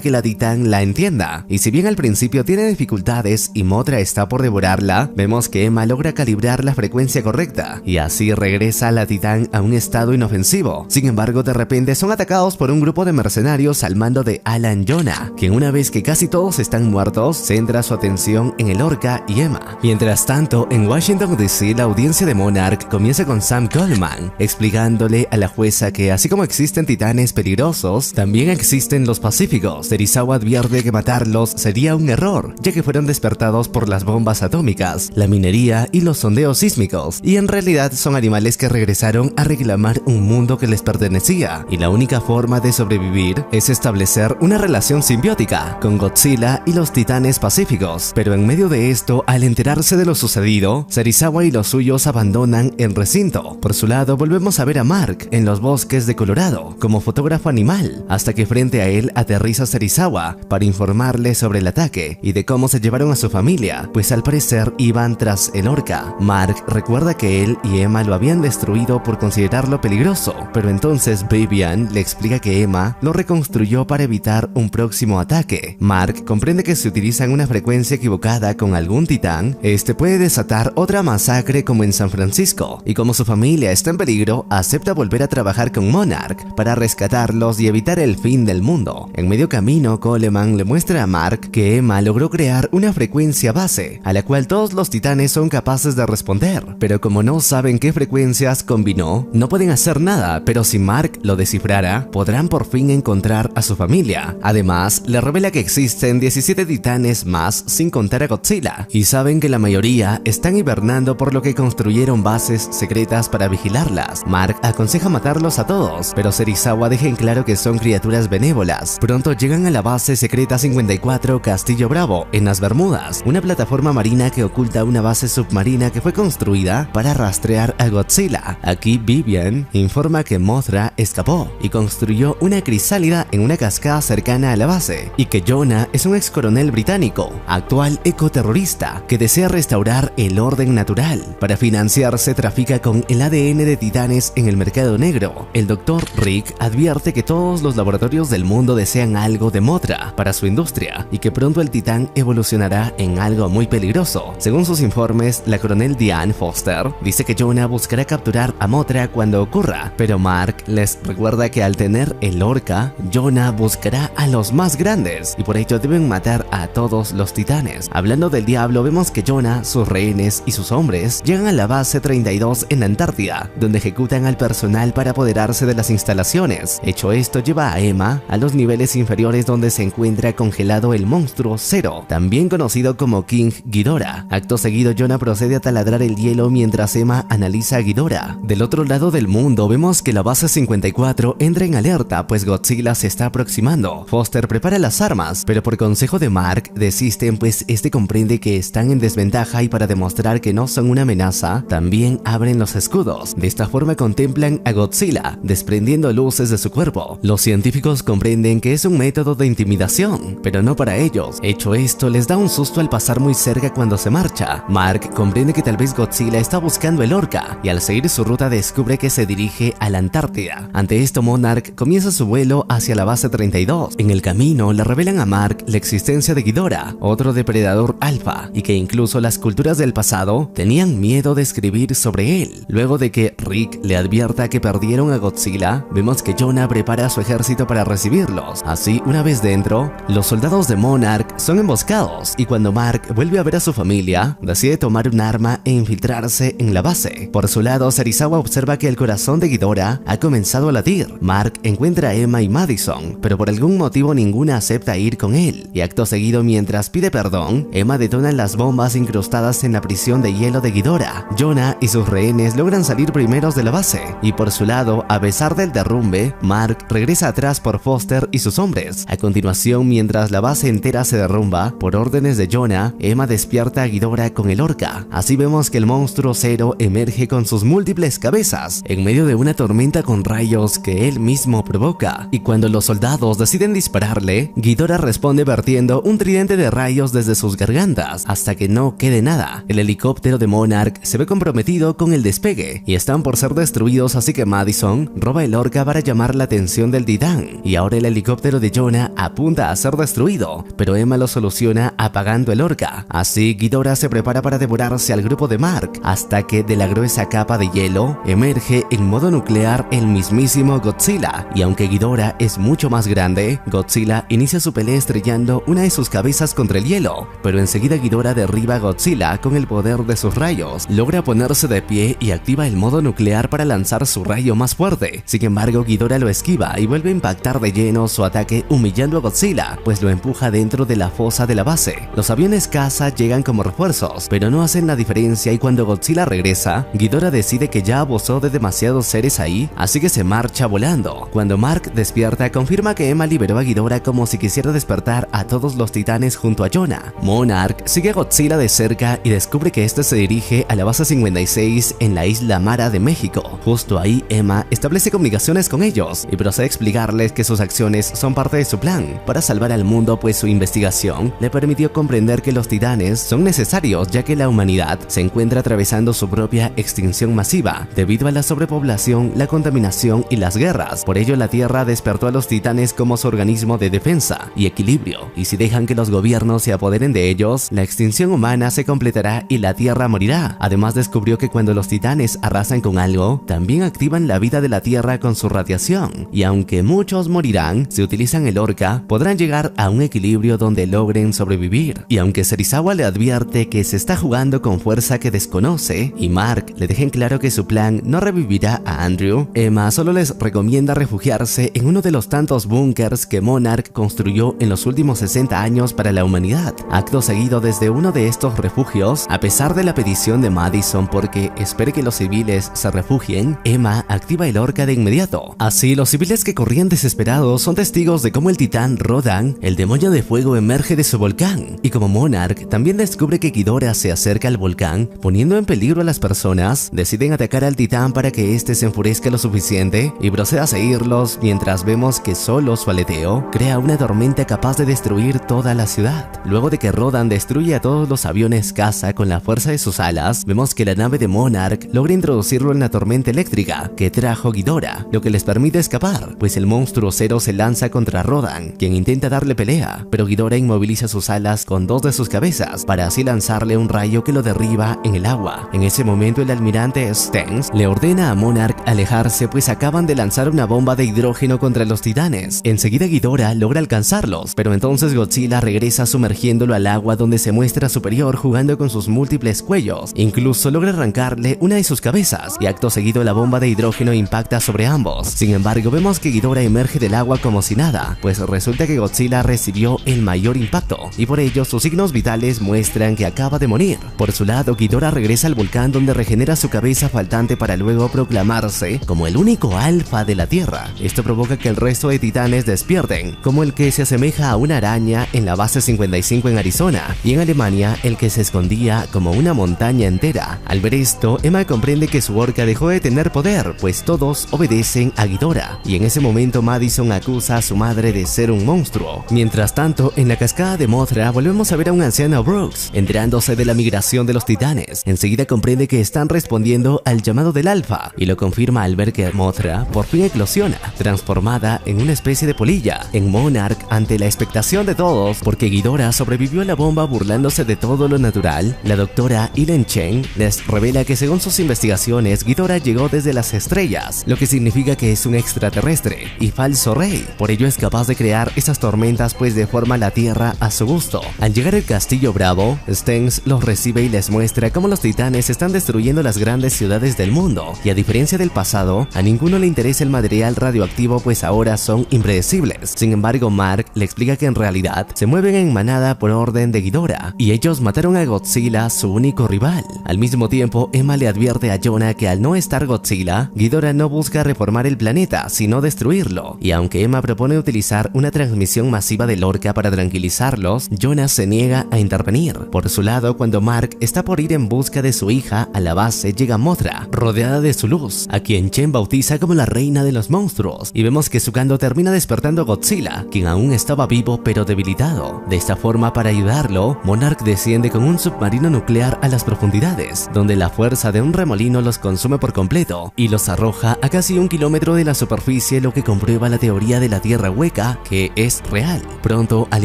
que la titán la entienda. Y si bien al principio tiene dificultades y Mothra está por devorarla, vemos que Emma logra calibrar la frecuencia correcta y así regresa a la titán a un estado inofensivo. Sin embargo, de repente son atacados por un grupo de mercenarios al mando de Alan Jonah, quien una vez que casi todos están muertos, centra su atención en el orca y Emma. Mientras tanto, en Washington DC, la audiencia de Monarch comienza con Sam Coleman explicándole a la jueza que así como existen titanes peligrosos, también existen los pacíficos. Serizawa advierte que matarlos sería un error, ya que fueron despertados por las bombas atómicas, la minería y los sondeos sísmicos, y en realidad son animales que regresaron a reclamar un mundo que les pertenecía, y la única forma de sobrevivir es establecer una relación simbiótica con Godzilla y los titanes pacíficos. Pero en medio de esto, al enterarse de lo sucedido, Serizawa y los suyos abandonan el recinto. Por su lado, volvemos a ver a Mark en los bosques de Colorado como fotógrafo animal, hasta que frente a él aterriza Serizawa para informarle sobre el ataque y de cómo se llevaron a su familia, pues al parecer iban tras el orca. Mark recuerda que él y Emma lo habían destruido por considerarlo peligroso, pero entonces Vivian le explica que Emma lo reconstruyó para evitar un próximo ataque. Mark comprende que si utilizan una frecuencia equivocada con algún titán, este puede desatar otra masacre como en San Francisco, y como su familia está en peligro, acepta volver a trabajar con Monarch para rescatarlos y evitar el fin del mundo. En medio camino, Coleman le muestra a Mark que Emma logró crear una frecuencia base, a la cual todos los titanes son capaces de responder, pero como no saben qué frecuencias combinó, no pueden hacer nada, pero si Mark lo descifrara, podrán por fin encontrar a su familia. Además, le revela que existen 17 titanes más sin contar a Godzilla, y saben que la mayoría están hibernando, por lo que construyeron bases secretas para vigilarlas. Mark aconseja matarlos a todos, pero Serizawa deja en claro que son criaturas benévolas. Pronto llegan a la base secreta 54 Castillo Bravo, en las Bermudas, una plataforma marina que oculta una base submarina que fue construida para rastrear a Godzilla. Aquí Vivian informa que Mothra escapó y construyó una crisálida en una cascada cercana a la base, y que Jonah es un ex coronel británico, actual ecoterrorista, que desea restaurar el orden natural. Para financiarse, trafica con el ADN de titanes en el mercado negro. El Dr. Rick advierte que todos los laboratorios del mundo desean algo de Mothra para su industria, y que pronto el titán evolucionará en algo muy peligroso. Según sus informes, la coronel Diane Foster dice que Jonah buscará capturar a Mothra cuando ocurra, pero Mark les recuerda que al tener el orca, Jonah buscará a los más grandes, y por ello deben matar a todos los titanes. Hablando del diablo, vemos que Jonah, sus rehenes y sus hombres llegan a la base 32 en la Antártida, donde ejecutan al personal para apoderarse de las instalaciones. Hecho esto, lleva a Emma a los niveles inferiores, donde se encuentra congelado el monstruo Zero, también conocido como King Ghidorah. Acto seguido, Jonah procede a taladrar el hielo mientras Emma analiza a Ghidorah. Del otro lado del mundo, vemos que la base 54 entra en alerta, pues Godzilla se está aproximando. Foster prepara las armas, pero por consejo de Mark desisten, pues este comprende que están en desventaja, y para demostrar que no son una amenaza, también abren los escudos. De esta forma contemplan a Godzilla, desprendiendo luces de su cuerpo. Los científicos comprenden que es un método de intimidación, pero no para ellos. Hecho esto, les da un susto al pasar muy cerca cuando se marcha. Mark comprende que tal vez Godzilla está buscando el orca, y al seguir su ruta descubre que se dirige a la Antártida. Ante esto, Monarch comienza su vuelo hacia la base 32. En el camino, le revelan a Mark la existencia de Ghidorah, otro depredador alfa, y que incluso las culturas del pasado tenían miedo de escribir sobre él. Luego de que Rick le advierta que perdieron a Godzilla, vemos que Jonah prepara a su ejército para recibirlos. Así, una vez dentro, los soldados de Monarch son emboscados, y cuando Mark vuelve a ver a su familia, decide tomar un arma e infiltrarse en la base. Por su lado, Serizawa observa que el corazón de Ghidorah ha comenzado a latir. Mark encuentra a Emma y Madison, pero por algún motivo ninguna acepta ir con él, y acto seguido, mientras pide perdón, Emma detona las bombas incrustadas en la prisión de hielo de Ghidorah. Jonah Ghidorah y sus rehenes logran salir primeros de la base, y por su lado, a pesar del derrumbe, Mark regresa atrás por Foster y sus hombres. A continuación, mientras la base entera se derrumba, por órdenes de Jonah, Emma despierta a Ghidorah con el orca. Así vemos que el monstruo Zero emerge con sus múltiples cabezas, en medio de una tormenta con rayos que él mismo provoca, y cuando los soldados deciden dispararle, Ghidorah responde vertiendo un tridente de rayos desde sus gargantas, hasta que no quede nada. El helicóptero de Monarch se ve comprometido con el despegue, y están por ser destruidos, así que Madison roba el orca para llamar la atención del titán, y ahora el helicóptero de Jonah apunta a ser destruido, pero Emma lo soluciona apagando el orca. Así, Ghidorah se prepara para devorarse al grupo de Mark, hasta que de la gruesa capa de hielo emerge en modo nuclear el mismísimo Godzilla, y aunque Ghidorah es mucho más grande, Godzilla inicia su pelea estrellando una de sus cabezas contra el hielo, pero enseguida Ghidorah derriba a Godzilla con el poder de sus rayos, logra ponerse de pie y activa el modo nuclear para lanzar su rayo más fuerte. Sin embargo, Ghidorah lo esquiva y vuelve a impactar de lleno su ataque, humillando a Godzilla, pues lo empuja dentro de la fosa de la base. Los aviones caza llegan como refuerzos, pero no hacen la diferencia, y cuando Godzilla regresa, Ghidorah decide que ya abusó de demasiados seres ahí, así que se marcha volando. Cuando Mark despierta, confirma que Emma liberó a Ghidorah como si quisiera despertar a todos los titanes junto a Jonah. Monarch sigue a Godzilla de cerca y descubre que este se dirige a la base 56 en la isla Mara de México. Justo ahí, Emma establece comunicaciones con ellos y procede a explicarles que sus acciones son parte de su plan para salvar al mundo, pues su investigación le permitió comprender que los titanes son necesarios, ya que la humanidad se encuentra atravesando su propia extinción masiva debido a la sobrepoblación, la contaminación y las guerras. Por ello, la Tierra despertó a los titanes como su organismo de defensa y equilibrio, y si dejan que los gobiernos se apoderen de ellos, la extinción humana se completará y la Tierra morirá. Además, descubrió que cuando los titanes arrasan con algo, también activan la vida de la Tierra con su radiación, y aunque muchos morirán, si utilizan el orca, podrán llegar a un equilibrio donde logren sobrevivir. Y aunque Serizawa le advierte que se está jugando con fuerza que desconoce, y Mark le deja en claro que su plan no revivirá a Andrew, Emma solo les recomienda refugiarse en uno de los tantos búnkers que Monarch construyó en los últimos 60 años para la humanidad. Acto seguido, desde uno de estos refugios, a pesar de la petición de Madison porque espere que los civiles se refugien, Emma activa el orca de inmediato. Así, los civiles que corrían desesperados son testigos de cómo el titán Rodan, el demonio de fuego, emerge de su volcán, y como Monarch también descubre que Ghidorah se acerca al volcán, poniendo en peligro a las personas, deciden atacar al titán para que éste se enfurezca lo suficiente y proceda a seguirlos, mientras vemos que solo su aleteo crea una tormenta capaz de destruir toda la ciudad. Luego de que Rodan destruye a todos los aviones caza con la fuerza de sus alas, vemos que la nave de Monarch logra introducirlo en la tormenta eléctrica que trajo Ghidorah, lo que les permite escapar, pues el monstruo Zero se lanza contra Rodan, quien intenta darle pelea, pero Ghidorah inmoviliza sus alas con dos de sus cabezas para así lanzarle un rayo que lo derriba en el agua. En ese momento, el almirante Stengs le ordena a Monarch alejarse, pues acaban de lanzar una bomba de hidrógeno contra los titanes. Enseguida Ghidorah logra alcanzarlos, pero entonces Godzilla regresa sumergiéndolo al agua, donde se muestra superior jugando con sus múltiples cuellos. Incluso logra arrancarle una de sus cabezas, y acto seguido la bomba de hidrógeno impacta sobre ambos. Sin embargo, vemos que Ghidorah emerge del agua como si nada, pues resulta que Godzilla recibió el mayor impacto, y por ello sus signos vitales muestran que acaba de morir. Por su lado, Ghidorah regresa al volcán, donde regenera su cabeza faltante para luego proclamarse como el único alfa de la Tierra. Esto provoca que el resto de titanes despierten, como el que se asemeja a una araña en la base 55 en Arizona, y en Alemania el que se escondía como una montaña entera. Al ver esto, Emma comprende que su orca dejó de tener poder, pues todos obedecen a Ghidorah, y en ese momento Madison acusa a su madre de ser un monstruo. Mientras tanto, en la cascada de Mothra volvemos a ver a un anciano Brooks enterándose de la migración de los titanes. Enseguida comprende que están respondiendo al llamado del alfa, y lo confirma al ver que Mothra por fin eclosiona, transformada en una especie de polilla. En Monarch, ante la expectación de todos, porque Ghidorah sobrevivió a la bomba burlándose de todo lo natural, la doctora Ellen Chen les revela que según sus investigaciones, Ghidorah llegó desde las estrellas, lo que significa que es un extraterrestre y falso rey. Por ello es capaz de crear esas tormentas, pues deforma la tierra a su gusto. Al llegar al castillo Bravo, Stengs los recibe y les muestra cómo los titanes están destruyendo las grandes ciudades del mundo, y a diferencia del pasado, a ninguno le interesa el material radioactivo, pues ahora son impredecibles. Sin embargo, Mark le explica que en realidad se mueven en manada por orden de Ghidorah, y ellos mataron a Godzilla, su único rival. Al mismo tiempo, tiempo, Emma le advierte a Jonah que al no estar Godzilla, Ghidorah no busca reformar el planeta, sino destruirlo. Y aunque Emma propone utilizar una transmisión masiva de Lorca para tranquilizarlos, Jonah se niega a intervenir. Por su lado, cuando Mark está por ir en busca de su hija, a la base llega Mothra, rodeada de su luz, a quien Chen bautiza como la reina de los monstruos, y vemos que Sugando termina despertando a Godzilla, quien aún estaba vivo pero debilitado. De esta forma, para ayudarlo, Monarch desciende con un submarino nuclear a las profundidades, donde la fuerza de un remolino los consume por completo y los arroja a casi 1 kilómetro de la superficie, lo que comprueba la teoría de la Tierra hueca, que es real. Pronto, al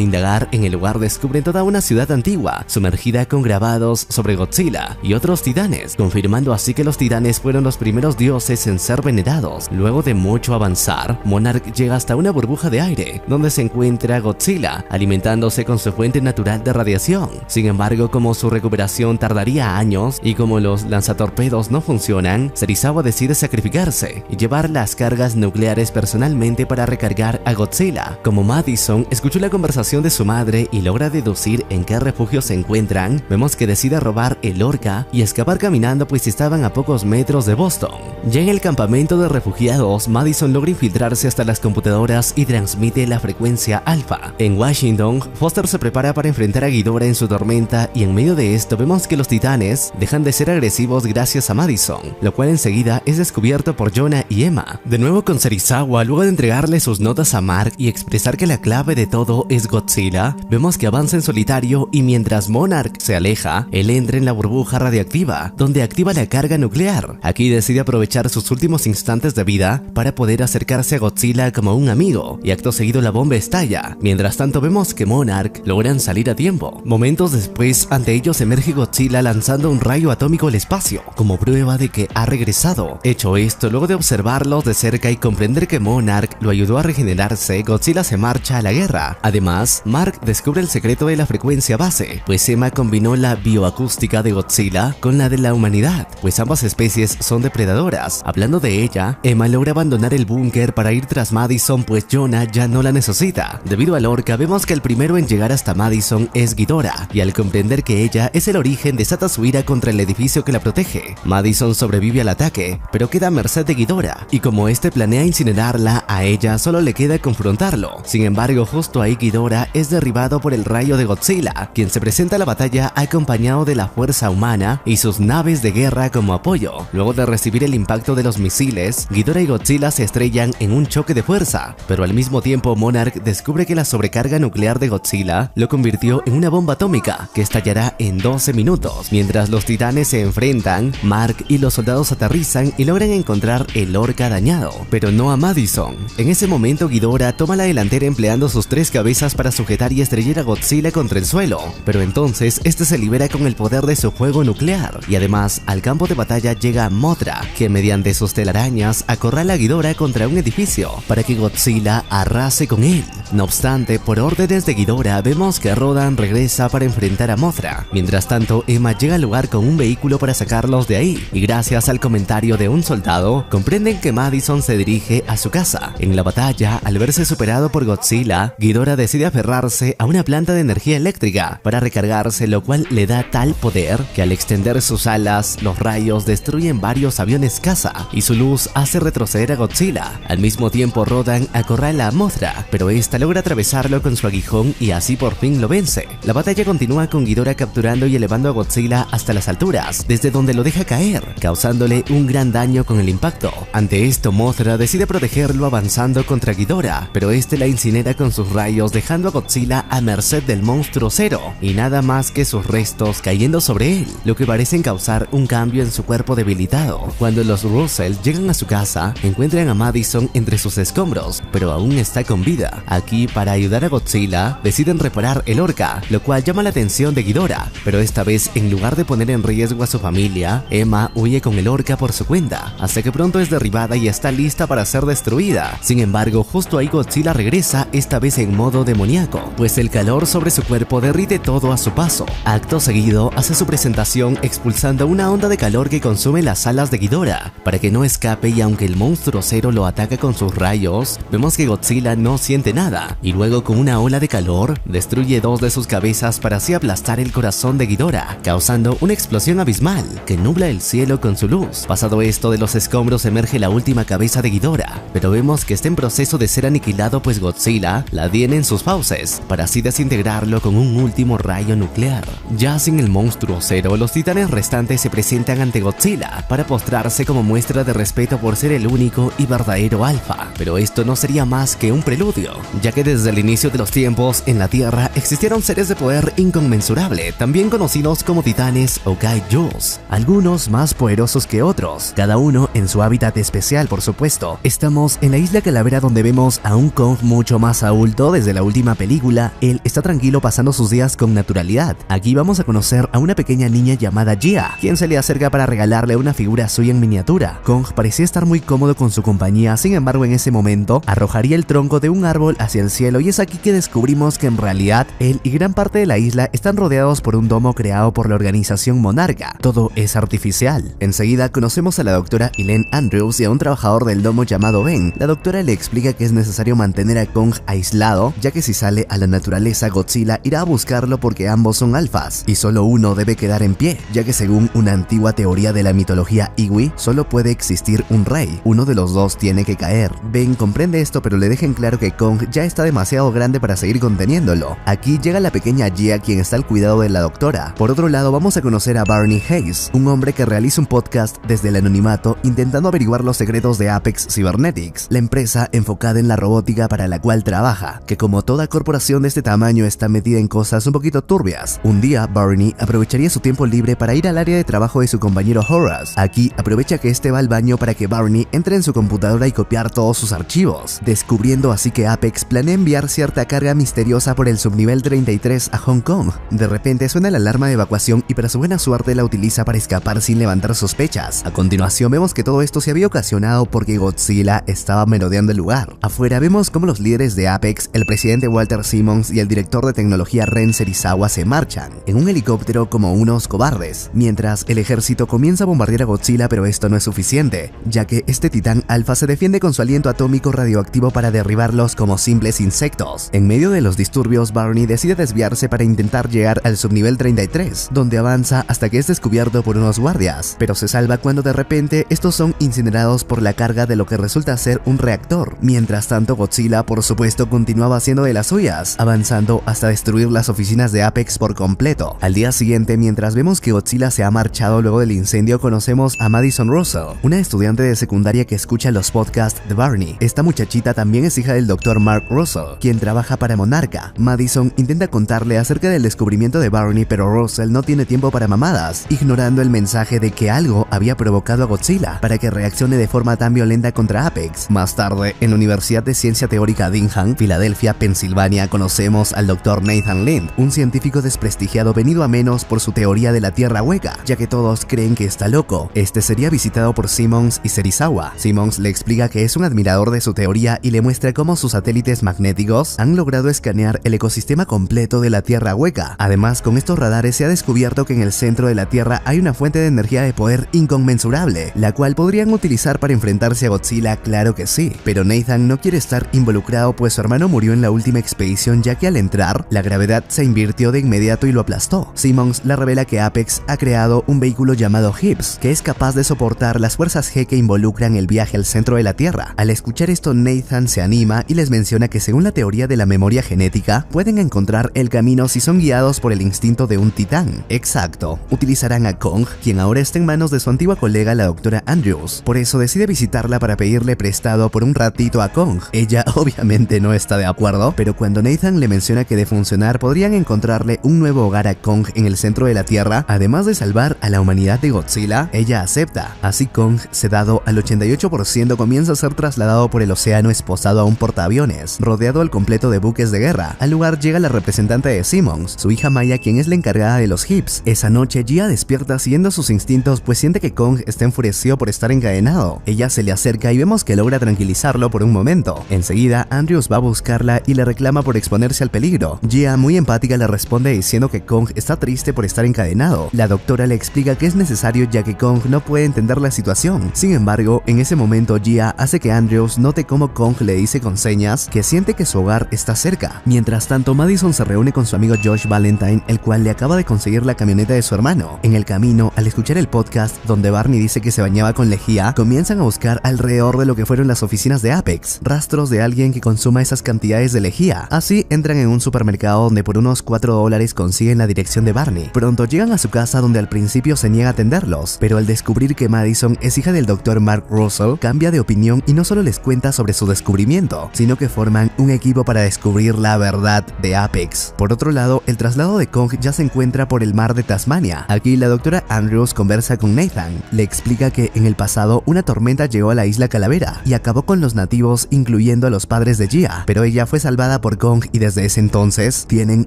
indagar en el lugar, descubren toda una ciudad antigua, sumergida con grabados sobre Godzilla y otros titanes, confirmando así que los titanes fueron los primeros dioses en ser venerados. Luego de mucho avanzar, Monarch llega hasta una burbuja de aire, donde se encuentra Godzilla, alimentándose con su fuente natural de radiación. Sin embargo, como su recuperación tardaría años y como los lanzatorpedos no funcionan, Serizawa decide sacrificarse y llevar las cargas nucleares personalmente para recargar a Godzilla. Como Madison escuchó la conversación de su madre y logra deducir en qué refugio se encuentran, vemos que decide robar el Orca y escapar caminando, pues estaban a pocos metros de Boston. Ya en el campamento de refugiados, Madison logra infiltrarse hasta las computadoras y transmite la frecuencia alfa. En Washington, Foster se prepara para enfrentar a Ghidorah en su tormenta, y en medio de esto vemos que los titanes dejan de ser agresivos gracias a Madison, lo cual enseguida es descubierto por Jonah y Emma. De nuevo con Serizawa, luego de entregarle sus notas a Mark y expresar que la clave de todo es Godzilla, vemos que avanza en solitario, y mientras Monarch se aleja, él entra en la burbuja radiactiva, donde activa la carga nuclear. Aquí decide aprovechar sus últimos instantes de vida para poder acercarse a Godzilla como un amigo, y acto seguido la bomba estalla. Mientras tanto vemos que Monarch logran salir a tiempo. Momentos después, ante ellos emerge Godzilla lanzando un rayo atómico al espacio, como prueba de que ha regresado. Hecho esto, luego de observarlos de cerca y comprender que Monarch lo ayudó a regenerarse, Godzilla se marcha a la guerra. Además, Mark descubre el secreto de la frecuencia base, pues Emma combinó la bioacústica de Godzilla con la de la humanidad, pues ambas especies son depredadoras. Hablando de ella, Emma logra abandonar el búnker para ir tras Madison, pues Jonah ya no la necesita. Debido a Lorca, vemos que el primero en llegar hasta Madison es Ghidorah, y al comprender que ella es el origen, desata su ira contra el edificio que la protege. Madison sobrevive al ataque, pero queda a merced de Ghidorah, y como este planea incinerarla, a ella solo le queda confrontarlo. Sin embargo, justo ahí Ghidorah es derribado por el rayo de Godzilla, quien se presenta a la batalla acompañado de la fuerza humana y sus naves de guerra como apoyo. Luego de recibir el impacto de los misiles, Ghidorah y Godzilla se estrellan en un choque de fuerza, pero al mismo tiempo Monarch descubre que la sobrecarga nuclear de Godzilla lo convirtió en una bomba atómica que estallará en 12 minutos. Mientras los titanes se enfrentan, Mark y los soldados aterrizan y logran encontrar el Orca dañado, pero no a Madison. En ese momento Ghidorah toma la delantera empleando sus 3 cabezas para sujetar y estrellar a Godzilla contra el suelo, pero entonces este se libera con el poder de su fuego nuclear, y además al campo de batalla llega Mothra, que mediante sus telarañas acorrala a Ghidorah contra un edificio para que Godzilla arrase con él. No obstante, por órdenes de Ghidorah, vemos que Rodan regresa para enfrentar a Mothra. Mientras tanto, Emma llega al lugar con un vehículo para sacarlos de ahí, y gracias al comentario de un soldado, comprenden que Madison se dirige a su casa. En la batalla, al verse superado por Godzilla, Ghidorah decide aferrarse a una planta de energía eléctrica para recargarse, lo cual le da tal poder que al extender sus alas, los rayos destruyen varios aviones caza y su luz hace retroceder a Godzilla. Al mismo tiempo, Rodan acorrala a Mothra, pero esta logra atravesarlo con su aguijón y así por fin lo vence. La batalla continúa con Ghidorah capturando y elevando a Godzilla hasta las alturas, desde donde lo deja caer, causándole un gran daño con el impacto. Ante esto, Mothra decide protegerlo avanzando contra Ghidorah, pero este la incinera con sus rayos, dejando a Godzilla a merced del monstruo Zero, y nada más que sus restos cayendo sobre él, lo que parecen causar un cambio en su cuerpo debilitado. Cuando los Russell llegan a su casa, encuentran a Madison entre sus escombros, pero aún está con vida. Aquí, para ayudar a Godzilla, deciden reparar el Orca, lo cual llama la atención de Ghidorah, pero esta vez, en lugar de poner en riesgo a su familia, Emma huye con el Orca por su cuenta, hasta que pronto es derribada y está lista para ser destruida. Sin embargo, justo ahí Godzilla regresa, esta vez en modo demoníaco, pues el calor sobre su cuerpo derrite todo a su paso. Acto seguido, hace su presentación expulsando una onda de calor que consume las alas de Ghidorah, para que no escape, y aunque el monstruo Zero lo ataca con sus rayos, vemos que Godzilla no siente nada, y luego con una ola de calor, destruye 2 de sus cabezas para así aplastar el corazón de Ghidorah, causando una explosión explosión abismal que nubla el cielo con su luz. Pasado esto, de los escombros emerge la última cabeza de Ghidorah, pero vemos que está en proceso de ser aniquilado, pues Godzilla la tiene en sus fauces para así desintegrarlo con un último rayo nuclear. Ya sin el monstruo Zero, los titanes restantes se presentan ante Godzilla para postrarse como muestra de respeto por ser el único y verdadero alfa. Pero esto no sería más que un preludio, ya que desde el inicio de los tiempos en la Tierra existieron seres de poder inconmensurable, también conocidos como titanes o kaijus, algunos más poderosos que otros, cada uno en su hábitat especial, por supuesto. Estamos en la isla Calavera, donde vemos a un Kong mucho más adulto. Desde la última película, él está tranquilo pasando sus días con naturalidad. Aquí vamos a conocer a una pequeña niña llamada Gia, quien se le acerca para regalarle una figura suya en miniatura. Kong parecía estar muy cómodo con su compañía, sin embargo en ese momento arrojaría el tronco de un árbol hacia el cielo, y es aquí que descubrimos que en realidad él y gran parte de la isla están rodeados por un domo creado por la organización Monarca. Todo es artificial. Enseguida conocemos a la doctora Elaine Andrews y a un trabajador del domo llamado Ben. La doctora le explica que es necesario mantener a Kong aislado, ya que si sale a la naturaleza, Godzilla irá a buscarlo porque ambos son alfas y solo uno debe quedar en pie, ya que según una antigua teoría de la mitología Iwi, solo puede existir un rey, uno de los dos tiene que caer. Ben comprende esto, pero le deja en claro que Kong ya está demasiado grande para seguir conteniéndolo. Aquí llega la pequeña Gia, quien está al cuidado de la doctora. Por otro lado, vamos a conocer a Barney Hayes, un hombre que realiza un podcast desde el anonimato intentando averiguar los secretos de Apex Cybernetics, la empresa enfocada en la robótica para la cual trabaja, que como toda corporación de este tamaño está metida en cosas un poquito turbias. Un día, Barney aprovecharía su tiempo libre para ir al área de trabajo de su compañero Horace. Aquí aprovecha que este va al baño para que Barney entre en su computadora y copiar todos sus archivos, descubriendo así que Apex planea enviar cierta carga misteriosa por el subnivel 33 a Hong Kong. De repente suena la alarma de evacuación y para su buena suerte la utiliza para escapar sin levantar sospechas. A continuación vemos que todo esto se había ocasionado porque Godzilla estaba merodeando el lugar. Afuera vemos cómo los líderes de Apex, el presidente Walter Simmons y el director de tecnología Ren Serizawa se marchan en un helicóptero como unos cobardes, mientras el ejército comienza a bombardear a Godzilla, pero esto no es suficiente, ya que este titán alfa se defiende con su aliento atómico radioactivo para derribarlos como simples insectos. En medio de los disturbios, Barney decide desviarse para intentar llegar al subnivel 33, donde avanza hasta que es descubierto por unos guardias, pero se salva cuando de repente estos son incinerados por la carga de lo que resulta ser un reactor. Mientras tanto, Godzilla por supuesto continuaba haciendo de las suyas, avanzando hasta destruir las oficinas de Apex por completo. Al día siguiente, mientras vemos que Godzilla se ha marchado luego del incendio, conocemos a Madison Russell, una estudiante de secundaria que escucha los podcasts de Barney. Esta muchachita también es hija del Dr. Mark Russell, quien trabaja para Monarca. Madison intenta contarle acerca del descubrimiento de Barney, pero Russell no tiene tiempo para mamadas, ignorando el mensaje de que algo había provocado a Godzilla para que reaccione de forma tan violenta contra Apex. Más tarde, en la Universidad de Ciencia Teórica Bingham, Filadelfia, Pensilvania, conocemos al Dr. Nathan Lind, un científico desprestigiado venido a menos por su teoría de la Tierra hueca, ya que todos creen que está loco. Este sería visitado por Simmons y Serizawa. Simmons le explica que es un admirador de su teoría y le muestra cómo sus satélites magnéticos han logrado escanear el ecosistema completo de la Tierra hueca. Además, con estos radares se ha descubierto que en el centro de la Tierra hay una fuente de energía de poder inconmensurable, la cual podrían utilizar para enfrentarse a Godzilla. Claro que sí, pero Nathan no quiere estar involucrado, pues su hermano murió en la última expedición, ya que al entrar, la gravedad se invirtió de inmediato y lo aplastó. Simmons le revela que Apex ha creado un vehículo llamado Hips, que es capaz de soportar las fuerzas G que involucran el viaje al centro de la Tierra. Al escuchar esto, Nathan se anima y les menciona que según la teoría de la memoria genética, pueden encontrar el camino si son guiados por el instinto de un titán. Exacto, utilizarán a Kong, quien ahora está en manos de su antigua colega, la doctora Andrews. Por eso decide visitarla para pedirle prestado por un ratito a Kong. Ella obviamente no está de acuerdo, pero cuando Nathan le menciona que de funcionar podrían encontrarle un nuevo hogar a Kong en el centro de la Tierra, además de salvar a la humanidad de Godzilla, ella acepta. Así Kong, sedado al 88%, comienza a ser trasladado por el océano esposado a un portaaviones, rodeado al completo de buques de guerra. Al lugar llega la representante de Simmons, su hija Maya, quien es la encargada de los Hips. Esa noche Gia despierta siguiendo sus instintos, pues siente que Kong está enfurecido por estar encadenado. Ella se le acerca y vemos que logra tranquilizarlo por un momento. Enseguida, Andrews va a buscarla y le reclama por exponerse al peligro. Gia, muy empática, le responde diciendo que Kong está triste por estar encadenado. La doctora le explica que es necesario, ya que Kong no puede entender la situación. Sin embargo, en ese momento Gia hace que Andrews note cómo Kong le dice con señas que siente que su hogar está cerca. Mientras tanto, Madison se reúne con su amigo Josh Valentine, el cual le acaba de conseguir la camioneta de su hermano. submarino. En el camino, al escuchar el podcast donde Barney dice que se bañaba con lejía, comienzan a buscar alrededor de lo que fueron las oficinas de Apex, rastros de alguien que consuma esas cantidades de lejía. Así entran en un supermercado donde por unos $4 consiguen la dirección de Barney. Pronto llegan a su casa donde al principio se niega a atenderlos, pero al descubrir que Madison es hija del Dr. Mark Russell, cambia de opinión y no solo les cuenta sobre su descubrimiento, sino que forman un equipo para descubrir la verdad de Apex. Por otro lado, el traslado de Kong ya se encuentra por el mar de Tasmania. Aquí la doctora Andrews conversa con Nathan. Le explica que en el pasado una tormenta llegó a la isla Calavera y acabó con los nativos, incluyendo a los padres de Gia, pero ella fue salvada por Kong y desde ese entonces tienen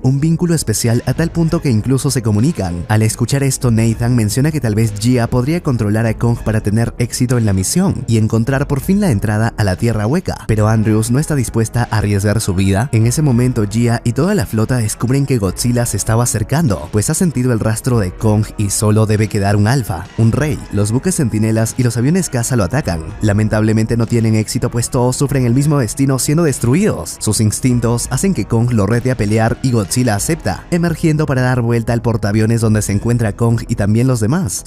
un vínculo especial a tal punto que incluso se comunican. Al escuchar esto, Nathan menciona que tal vez Gia podría controlar a Kong para tener éxito en la misión y encontrar por fin la entrada a la Tierra Hueca, pero Andrews no está dispuesta a arriesgar su vida. En ese momento, Gia y toda la flota descubren que Godzilla se estaba acercando, pues ha sentido el rastro de Kong y solo debe quedar un alfa, un rey. Los buques centinelas y los aviones caza lo atacan. Lamentablemente no tienen éxito, pues todos sufren el mismo destino siendo destruidos. Sus instintos hacen que Kong lo rete a pelear y Godzilla acepta, emergiendo para dar vuelta al portaaviones donde se encuentra Kong y también los demás.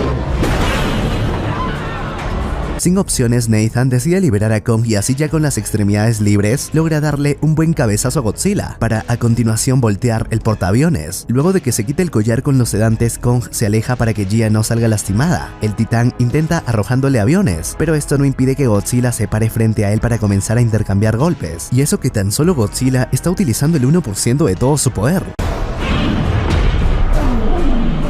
Sin opciones, Nathan decide liberar a Kong y así ya con las extremidades libres, logra darle un buen cabezazo a Godzilla, para a continuación voltear el portaaviones. Luego de que se quite el collar con los sedantes, Kong se aleja para que Gia no salga lastimada. El titán intenta arrojándole aviones, pero esto no impide que Godzilla se pare frente a él para comenzar a intercambiar golpes. Y eso que tan solo Godzilla está utilizando el 1% de todo su poder.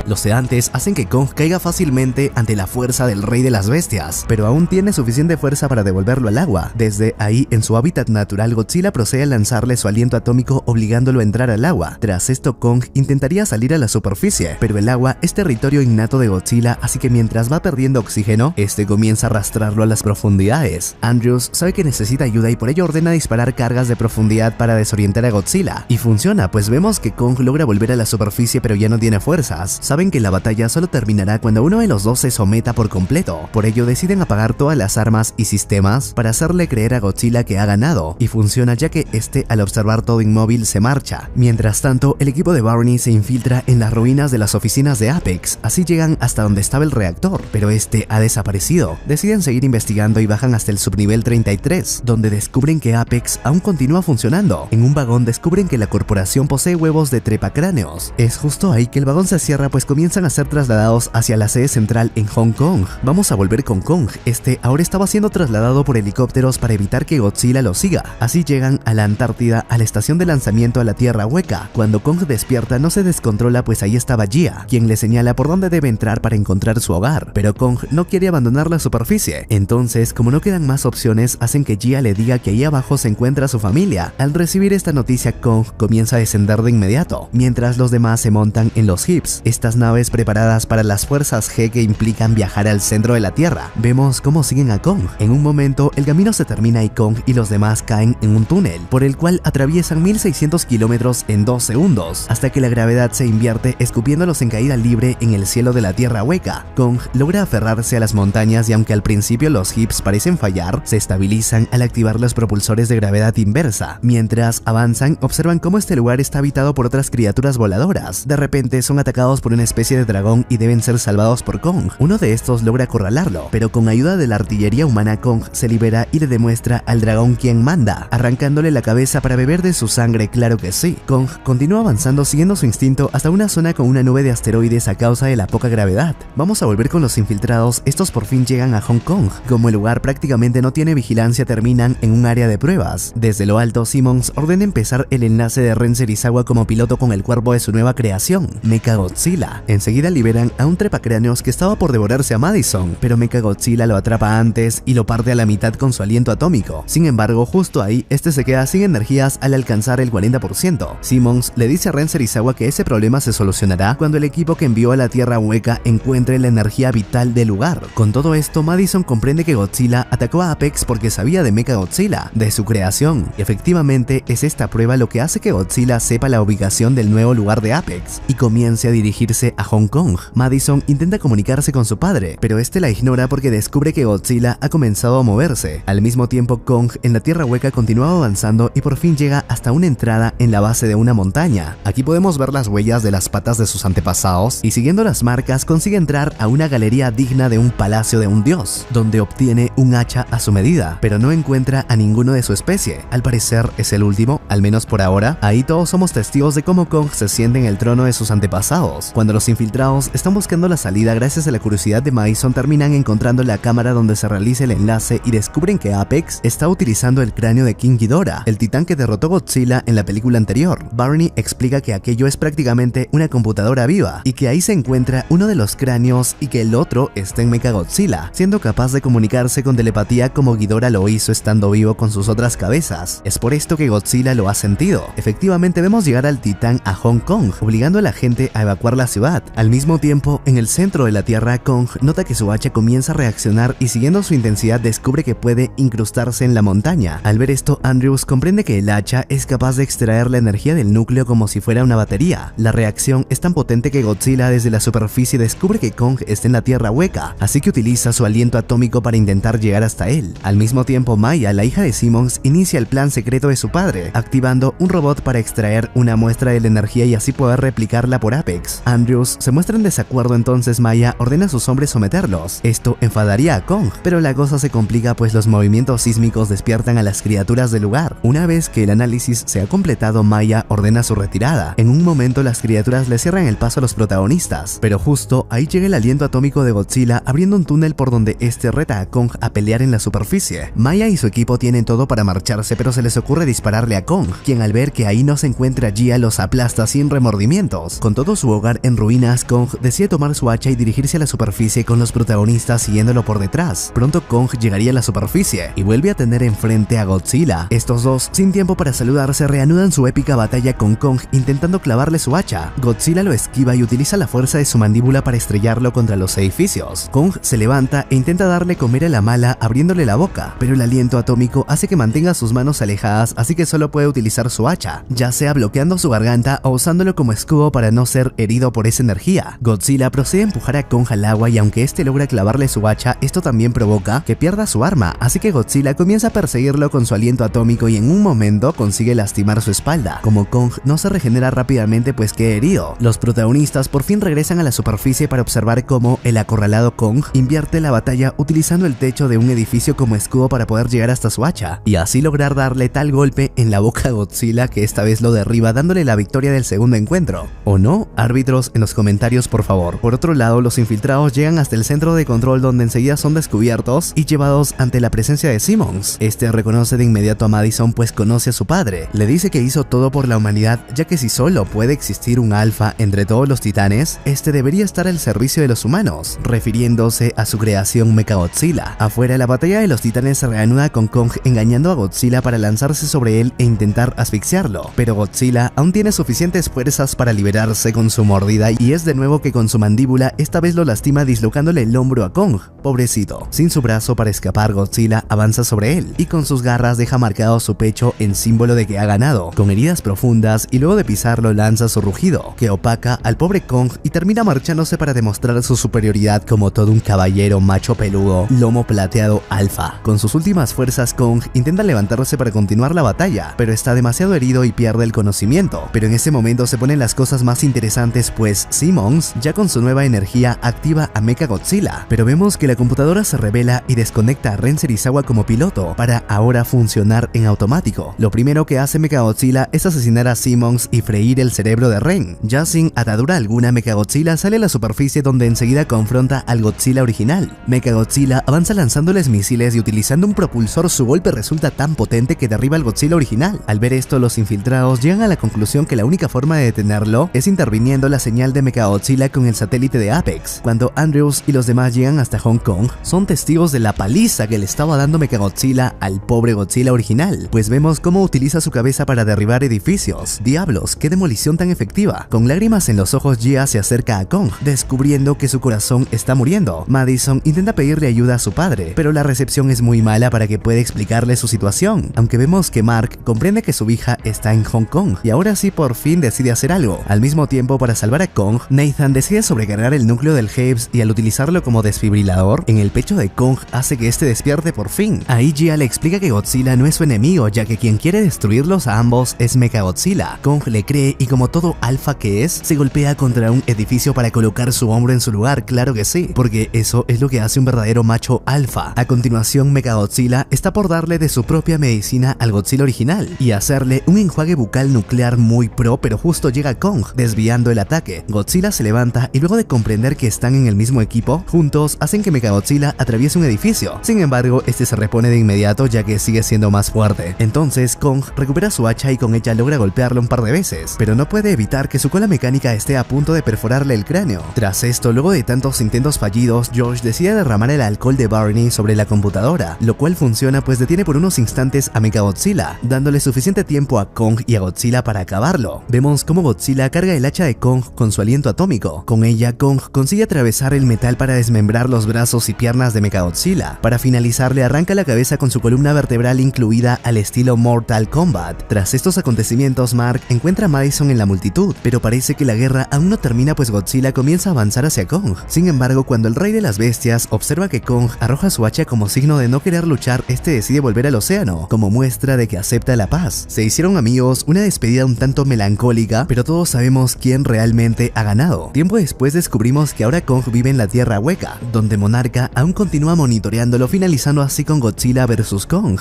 Los sedantes hacen que Kong caiga fácilmente ante la fuerza del rey de las bestias, pero aún tiene suficiente fuerza para devolverlo al agua. Desde ahí, en su hábitat natural, Godzilla procede a lanzarle su aliento atómico obligándolo a entrar al agua. Tras esto, Kong intentaría salir a la superficie, pero el agua es territorio innato de Godzilla, así que mientras va perdiendo oxígeno, este comienza a arrastrarlo a las profundidades. Andrews sabe que necesita ayuda y por ello ordena disparar cargas de profundidad para desorientar a Godzilla. Y funciona, pues vemos que Kong logra volver a la superficie pero ya no tiene fuerzas. Saben que la batalla solo terminará cuando uno de los dos se someta por completo, por ello deciden apagar todas las armas y sistemas para hacerle creer a Godzilla que ha ganado, y funciona ya que este al observar todo inmóvil se marcha. Mientras tanto, el equipo de Barney se infiltra en las ruinas de las oficinas de Apex, así llegan hasta donde estaba el reactor, pero este ha desaparecido. Deciden seguir investigando y bajan hasta el subnivel 33, donde descubren que Apex aún continúa funcionando. En un vagón descubren que la corporación posee huevos de trepacráneos. Es justo ahí que el vagón se cierra, pues comienzan a ser trasladados hacia la sede central en Hong Kong. Vamos a volver con Kong. Este ahora estaba siendo trasladado por helicópteros para evitar que Godzilla lo siga. Así llegan a la Antártida, a la estación de lanzamiento a la Tierra Hueca. Cuando Kong despierta no se descontrola, pues ahí estaba Gia, quien le señala por dónde debe entrar para encontrar su hogar, pero Kong no quiere abandonar la superficie. Entonces, como no quedan más opciones, hacen que Gia le diga que ahí abajo se encuentra su familia. Al recibir esta noticia, Kong comienza a descender de inmediato, mientras los demás se montan en los Hips, estas naves preparadas para las fuerzas G que implican viajar al centro de la Tierra. Vemos cómo siguen a Kong. En un momento, el camino se termina y Kong y los demás caen en un túnel, por el cual atraviesan 1600 kilómetros en 2 segundos, hasta que la gravedad se invierte escupiéndolos en caída libre en el cielo de la Tierra Hueca. Kong logra aferrarse a las montañas y aunque al principio los Hips parecen fallar, se estabilizan al activar los propulsores de gravedad inversa. Mientras avanzan, observan cómo este lugar está habitado por otras criaturas voladoras. De repente son atacados por una especie de dragón y deben ser salvados por Kong. Uno de estos logra acorralarlo, pero con ayuda de la artillería humana, Kong se libera y le demuestra al dragón quién manda, arrancándole la cabeza para beber de su sangre. Claro que sí. Kong continúa avanzando siguiendo su instinto hasta una zona con una nube de asteroides a causa de la poca gravedad. Vamos a volver con los infiltrados. Estos por fin llegan a Hong Kong. Como el lugar prácticamente no tiene vigilancia, terminan en un área de pruebas. Desde lo alto, Simmons ordena empezar el enlace de Ren Serizawa como piloto con el cuerpo de su nueva creación, Mechagodzilla. Enseguida liberan a un trepacráneos que estaba por devorarse a Madison, pero Mechagodzilla lo atrapa antes y lo parte a la mitad con su aliento atómico. Sin embargo, justo ahí, este se queda sin energías al alcanzar el 40%. Simmons le dice a Ren Serizawa que ese problema se solucionará cuando el equipo que envió a la Tierra Hueca encuentre la energía vital del lugar. Con todo esto, Madison comprende que Godzilla atacó a Apex porque sabía de Mechagodzilla, de su creación. Y efectivamente, es esta prueba lo que hace que Godzilla sepa la ubicación del nuevo lugar de Apex y comience a dirigirse regrese a Hong Kong. Madison intenta comunicarse con su padre, pero este la ignora porque descubre que Godzilla ha comenzado a moverse. Al mismo tiempo, Kong en la Tierra Hueca continúa avanzando y por fin llega hasta una entrada en la base de una montaña. Aquí podemos ver las huellas de las patas de sus antepasados y siguiendo las marcas consigue entrar a una galería digna de un palacio de un dios, donde obtiene un hacha a su medida, pero no encuentra a ninguno de su especie. Al parecer es el último, al menos por ahora. Ahí todos somos testigos de cómo Kong se siente en el trono de sus antepasados. Cuando los infiltrados están buscando la salida gracias a la curiosidad de Madison, terminan encontrando la cámara donde se realiza el enlace y descubren que Apex está utilizando el cráneo de King Ghidorah, el titán que derrotó Godzilla en la película anterior. Barney explica que aquello es prácticamente una computadora viva y que ahí se encuentra uno de los cráneos y que el otro está en Mechagodzilla, siendo capaz de comunicarse con telepatía como Ghidorah lo hizo estando vivo con sus otras cabezas. Es por esto que Godzilla lo ha sentido. Efectivamente vemos llegar al titán a Hong Kong, obligando a la gente a evacuar la ciudad. Al mismo tiempo, en el centro de la Tierra, Kong nota que su hacha comienza a reaccionar y siguiendo su intensidad descubre que puede incrustarse en la montaña. Al ver esto, Andrews comprende que el hacha es capaz de extraer la energía del núcleo como si fuera una batería. La reacción es tan potente que Godzilla desde la superficie descubre que Kong está en la Tierra Hueca, así que utiliza su aliento atómico para intentar llegar hasta él. Al mismo tiempo, Maya, la hija de Simmons, inicia el plan secreto de su padre, activando un robot para extraer una muestra de la energía y así poder replicarla por Apex. Andrews se muestra en desacuerdo, entonces Maya ordena a sus hombres someterlos. Esto enfadaría a Kong, pero la cosa se complica pues los movimientos sísmicos despiertan a las criaturas del lugar. Una vez que el análisis se ha completado, Maya ordena su retirada. En un momento las criaturas le cierran el paso a los protagonistas, pero justo ahí llega el aliento atómico de Godzilla abriendo un túnel por donde este reta a Kong a pelear en la superficie. Maya y su equipo tienen todo para marcharse, pero se les ocurre dispararle a Kong, quien al ver que ahí no se encuentra Gia los aplasta sin remordimientos. Con todo su hogar en ruinas, Kong decide tomar su hacha y dirigirse a la superficie con los protagonistas siguiéndolo por detrás. Pronto Kong llegaría a la superficie y vuelve a tener enfrente a Godzilla. Estos dos, sin tiempo para saludarse, reanudan su épica batalla con Kong intentando clavarle su hacha. Godzilla lo esquiva y utiliza la fuerza de su mandíbula para estrellarlo contra los edificios. Kong se levanta e intenta darle comer a la mala abriéndole la boca, pero el aliento atómico hace que mantenga sus manos alejadas, así que solo puede utilizar su hacha, ya sea bloqueando su garganta o usándolo como escudo para no ser herido por esa energía. Godzilla procede a empujar a Kong al agua y aunque este logra clavarle su hacha, esto también provoca que pierda su arma, así que Godzilla comienza a perseguirlo con su aliento atómico y en un momento consigue lastimar su espalda. Como Kong no se regenera rápidamente pues queda herido, los protagonistas por fin regresan a la superficie para observar cómo el acorralado Kong invierte la batalla utilizando el techo de un edificio como escudo para poder llegar hasta su hacha y así lograr darle tal golpe en la boca a Godzilla que esta vez lo derriba dándole la victoria del segundo encuentro. ¿O no? Árbitros en los comentarios por favor. Por otro lado, los infiltrados llegan hasta el centro de control donde enseguida son descubiertos y llevados ante la presencia de Simmons. Este reconoce de inmediato a Madison pues conoce a su padre. Le dice que hizo todo por la humanidad ya que si solo puede existir un alfa entre todos los titanes, este debería estar al servicio de los humanos, refiriéndose a su creación Mechagodzilla. Afuera, la batalla de los titanes se reanuda con Kong engañando a Godzilla para lanzarse sobre él e intentar asfixiarlo, pero Godzilla aún tiene suficientes fuerzas para liberarse con su mordida y es de nuevo que con su mandíbula esta vez lo lastima dislocándole el hombro a Kong. Pobrecito. Sin su brazo para escapar, Godzilla avanza sobre él y con sus garras deja marcado su pecho en símbolo de que ha ganado, con heridas profundas, y luego de pisarlo lanza su rugido, que opaca al pobre Kong y termina marchándose para demostrar su superioridad como todo un caballero macho peludo, lomo plateado alfa. Con sus últimas fuerzas, Kong intenta levantarse para continuar la batalla, pero está demasiado herido y pierde el conocimiento. Pero en ese momento se ponen las cosas más interesantes pues Simmons, ya con su nueva energía, activa a Mechagodzilla, pero vemos que la computadora se revela y desconecta a Ren Serizawa como piloto para ahora funcionar en automático. Lo primero que hace Mechagodzilla es asesinar a Simmons y freír el cerebro de Ren. Ya sin atadura alguna, Mechagodzilla sale a la superficie donde enseguida confronta al Godzilla original. Mechagodzilla avanza lanzándoles misiles y utilizando un propulsor, su golpe resulta tan potente que derriba al Godzilla original. Al ver esto, los infiltrados llegan a la conclusión que la única forma de detenerlo es interviniendo la señal de Mechagodzilla con el satélite de Apex. Cuando Andrews y los demás llegan hasta Hong Kong, son testigos de la paliza que le estaba dando Mechagodzilla al pobre Godzilla original, pues vemos cómo utiliza su cabeza para derribar edificios. Diablos, qué demolición tan efectiva. Con lágrimas en los ojos, Gia se acerca a Kong, descubriendo que su corazón está muriendo. Madison intenta pedirle ayuda a su padre, pero la recepción es muy mala para que pueda explicarle su situación, aunque vemos que Mark comprende que su hija está en Hong Kong y ahora sí por fin decide hacer algo. Al mismo tiempo, para salvar a Kong, Nathan decide sobrecargar el núcleo del Hapes y al utilizarlo como desfibrilador en el pecho de Kong hace que este despierte por fin. Ahí Gia le explica que Godzilla no es su enemigo, ya que quien quiere destruirlos a ambos es Mechagodzilla. Kong le cree y como todo alfa que es, se golpea contra un edificio para colocar su hombro en su lugar, claro que sí, porque eso es lo que hace un verdadero macho alfa. A continuación, Mechagodzilla está por darle de su propia medicina al Godzilla original y hacerle un enjuague bucal nuclear muy pro, pero justo llega Kong, desviando el ataque. Godzilla se levanta y luego de comprender que están en el mismo equipo, juntos hacen que Mechagodzilla atraviese un edificio. Sin embargo, este se repone de inmediato ya que sigue siendo más fuerte. Entonces Kong recupera su hacha y con ella logra golpearlo un par de veces, pero no puede evitar que su cola mecánica esté a punto de perforarle el cráneo. Tras esto, luego de tantos intentos fallidos, George decide derramar el alcohol de Barney sobre la computadora, lo cual funciona pues detiene por unos instantes a Mechagodzilla, dándole suficiente tiempo a Kong y a Godzilla para acabarlo. Vemos cómo Godzilla carga el hacha de Kong con su aliento atómico. Con ella, Kong consigue atravesar el metal para desmembrar los brazos y piernas de Mechagodzilla. Para finalizar, le arranca la cabeza con su columna vertebral incluida al estilo Mortal Kombat. Tras estos acontecimientos, Mark encuentra a Madison en la multitud, pero parece que la guerra aún no termina pues Godzilla comienza a avanzar hacia Kong. Sin embargo, cuando el rey de las bestias observa que Kong arroja su hacha como signo de no querer luchar, este decide volver al océano, como muestra de que acepta la paz. Se hicieron amigos, una despedida un tanto melancólica, pero todos sabemos quién realmente ha ganado. Tiempo después descubrimos que ahora Kong vive en la Tierra Hueca, donde Monarca aún continúa monitoreándolo, finalizando así con Godzilla vs Kong.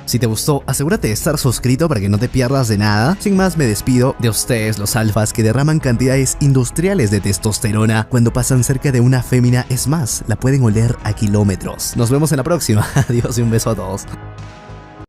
Si te gustó, asegúrate de estar suscrito para que no te pierdas de nada. Sin más, me despido de ustedes, los alfas que derraman cantidades industriales de testosterona cuando pasan cerca de una fémina. Es más, la pueden oler a kilómetros. Nos vemos en la próxima. Adiós y un beso a todos.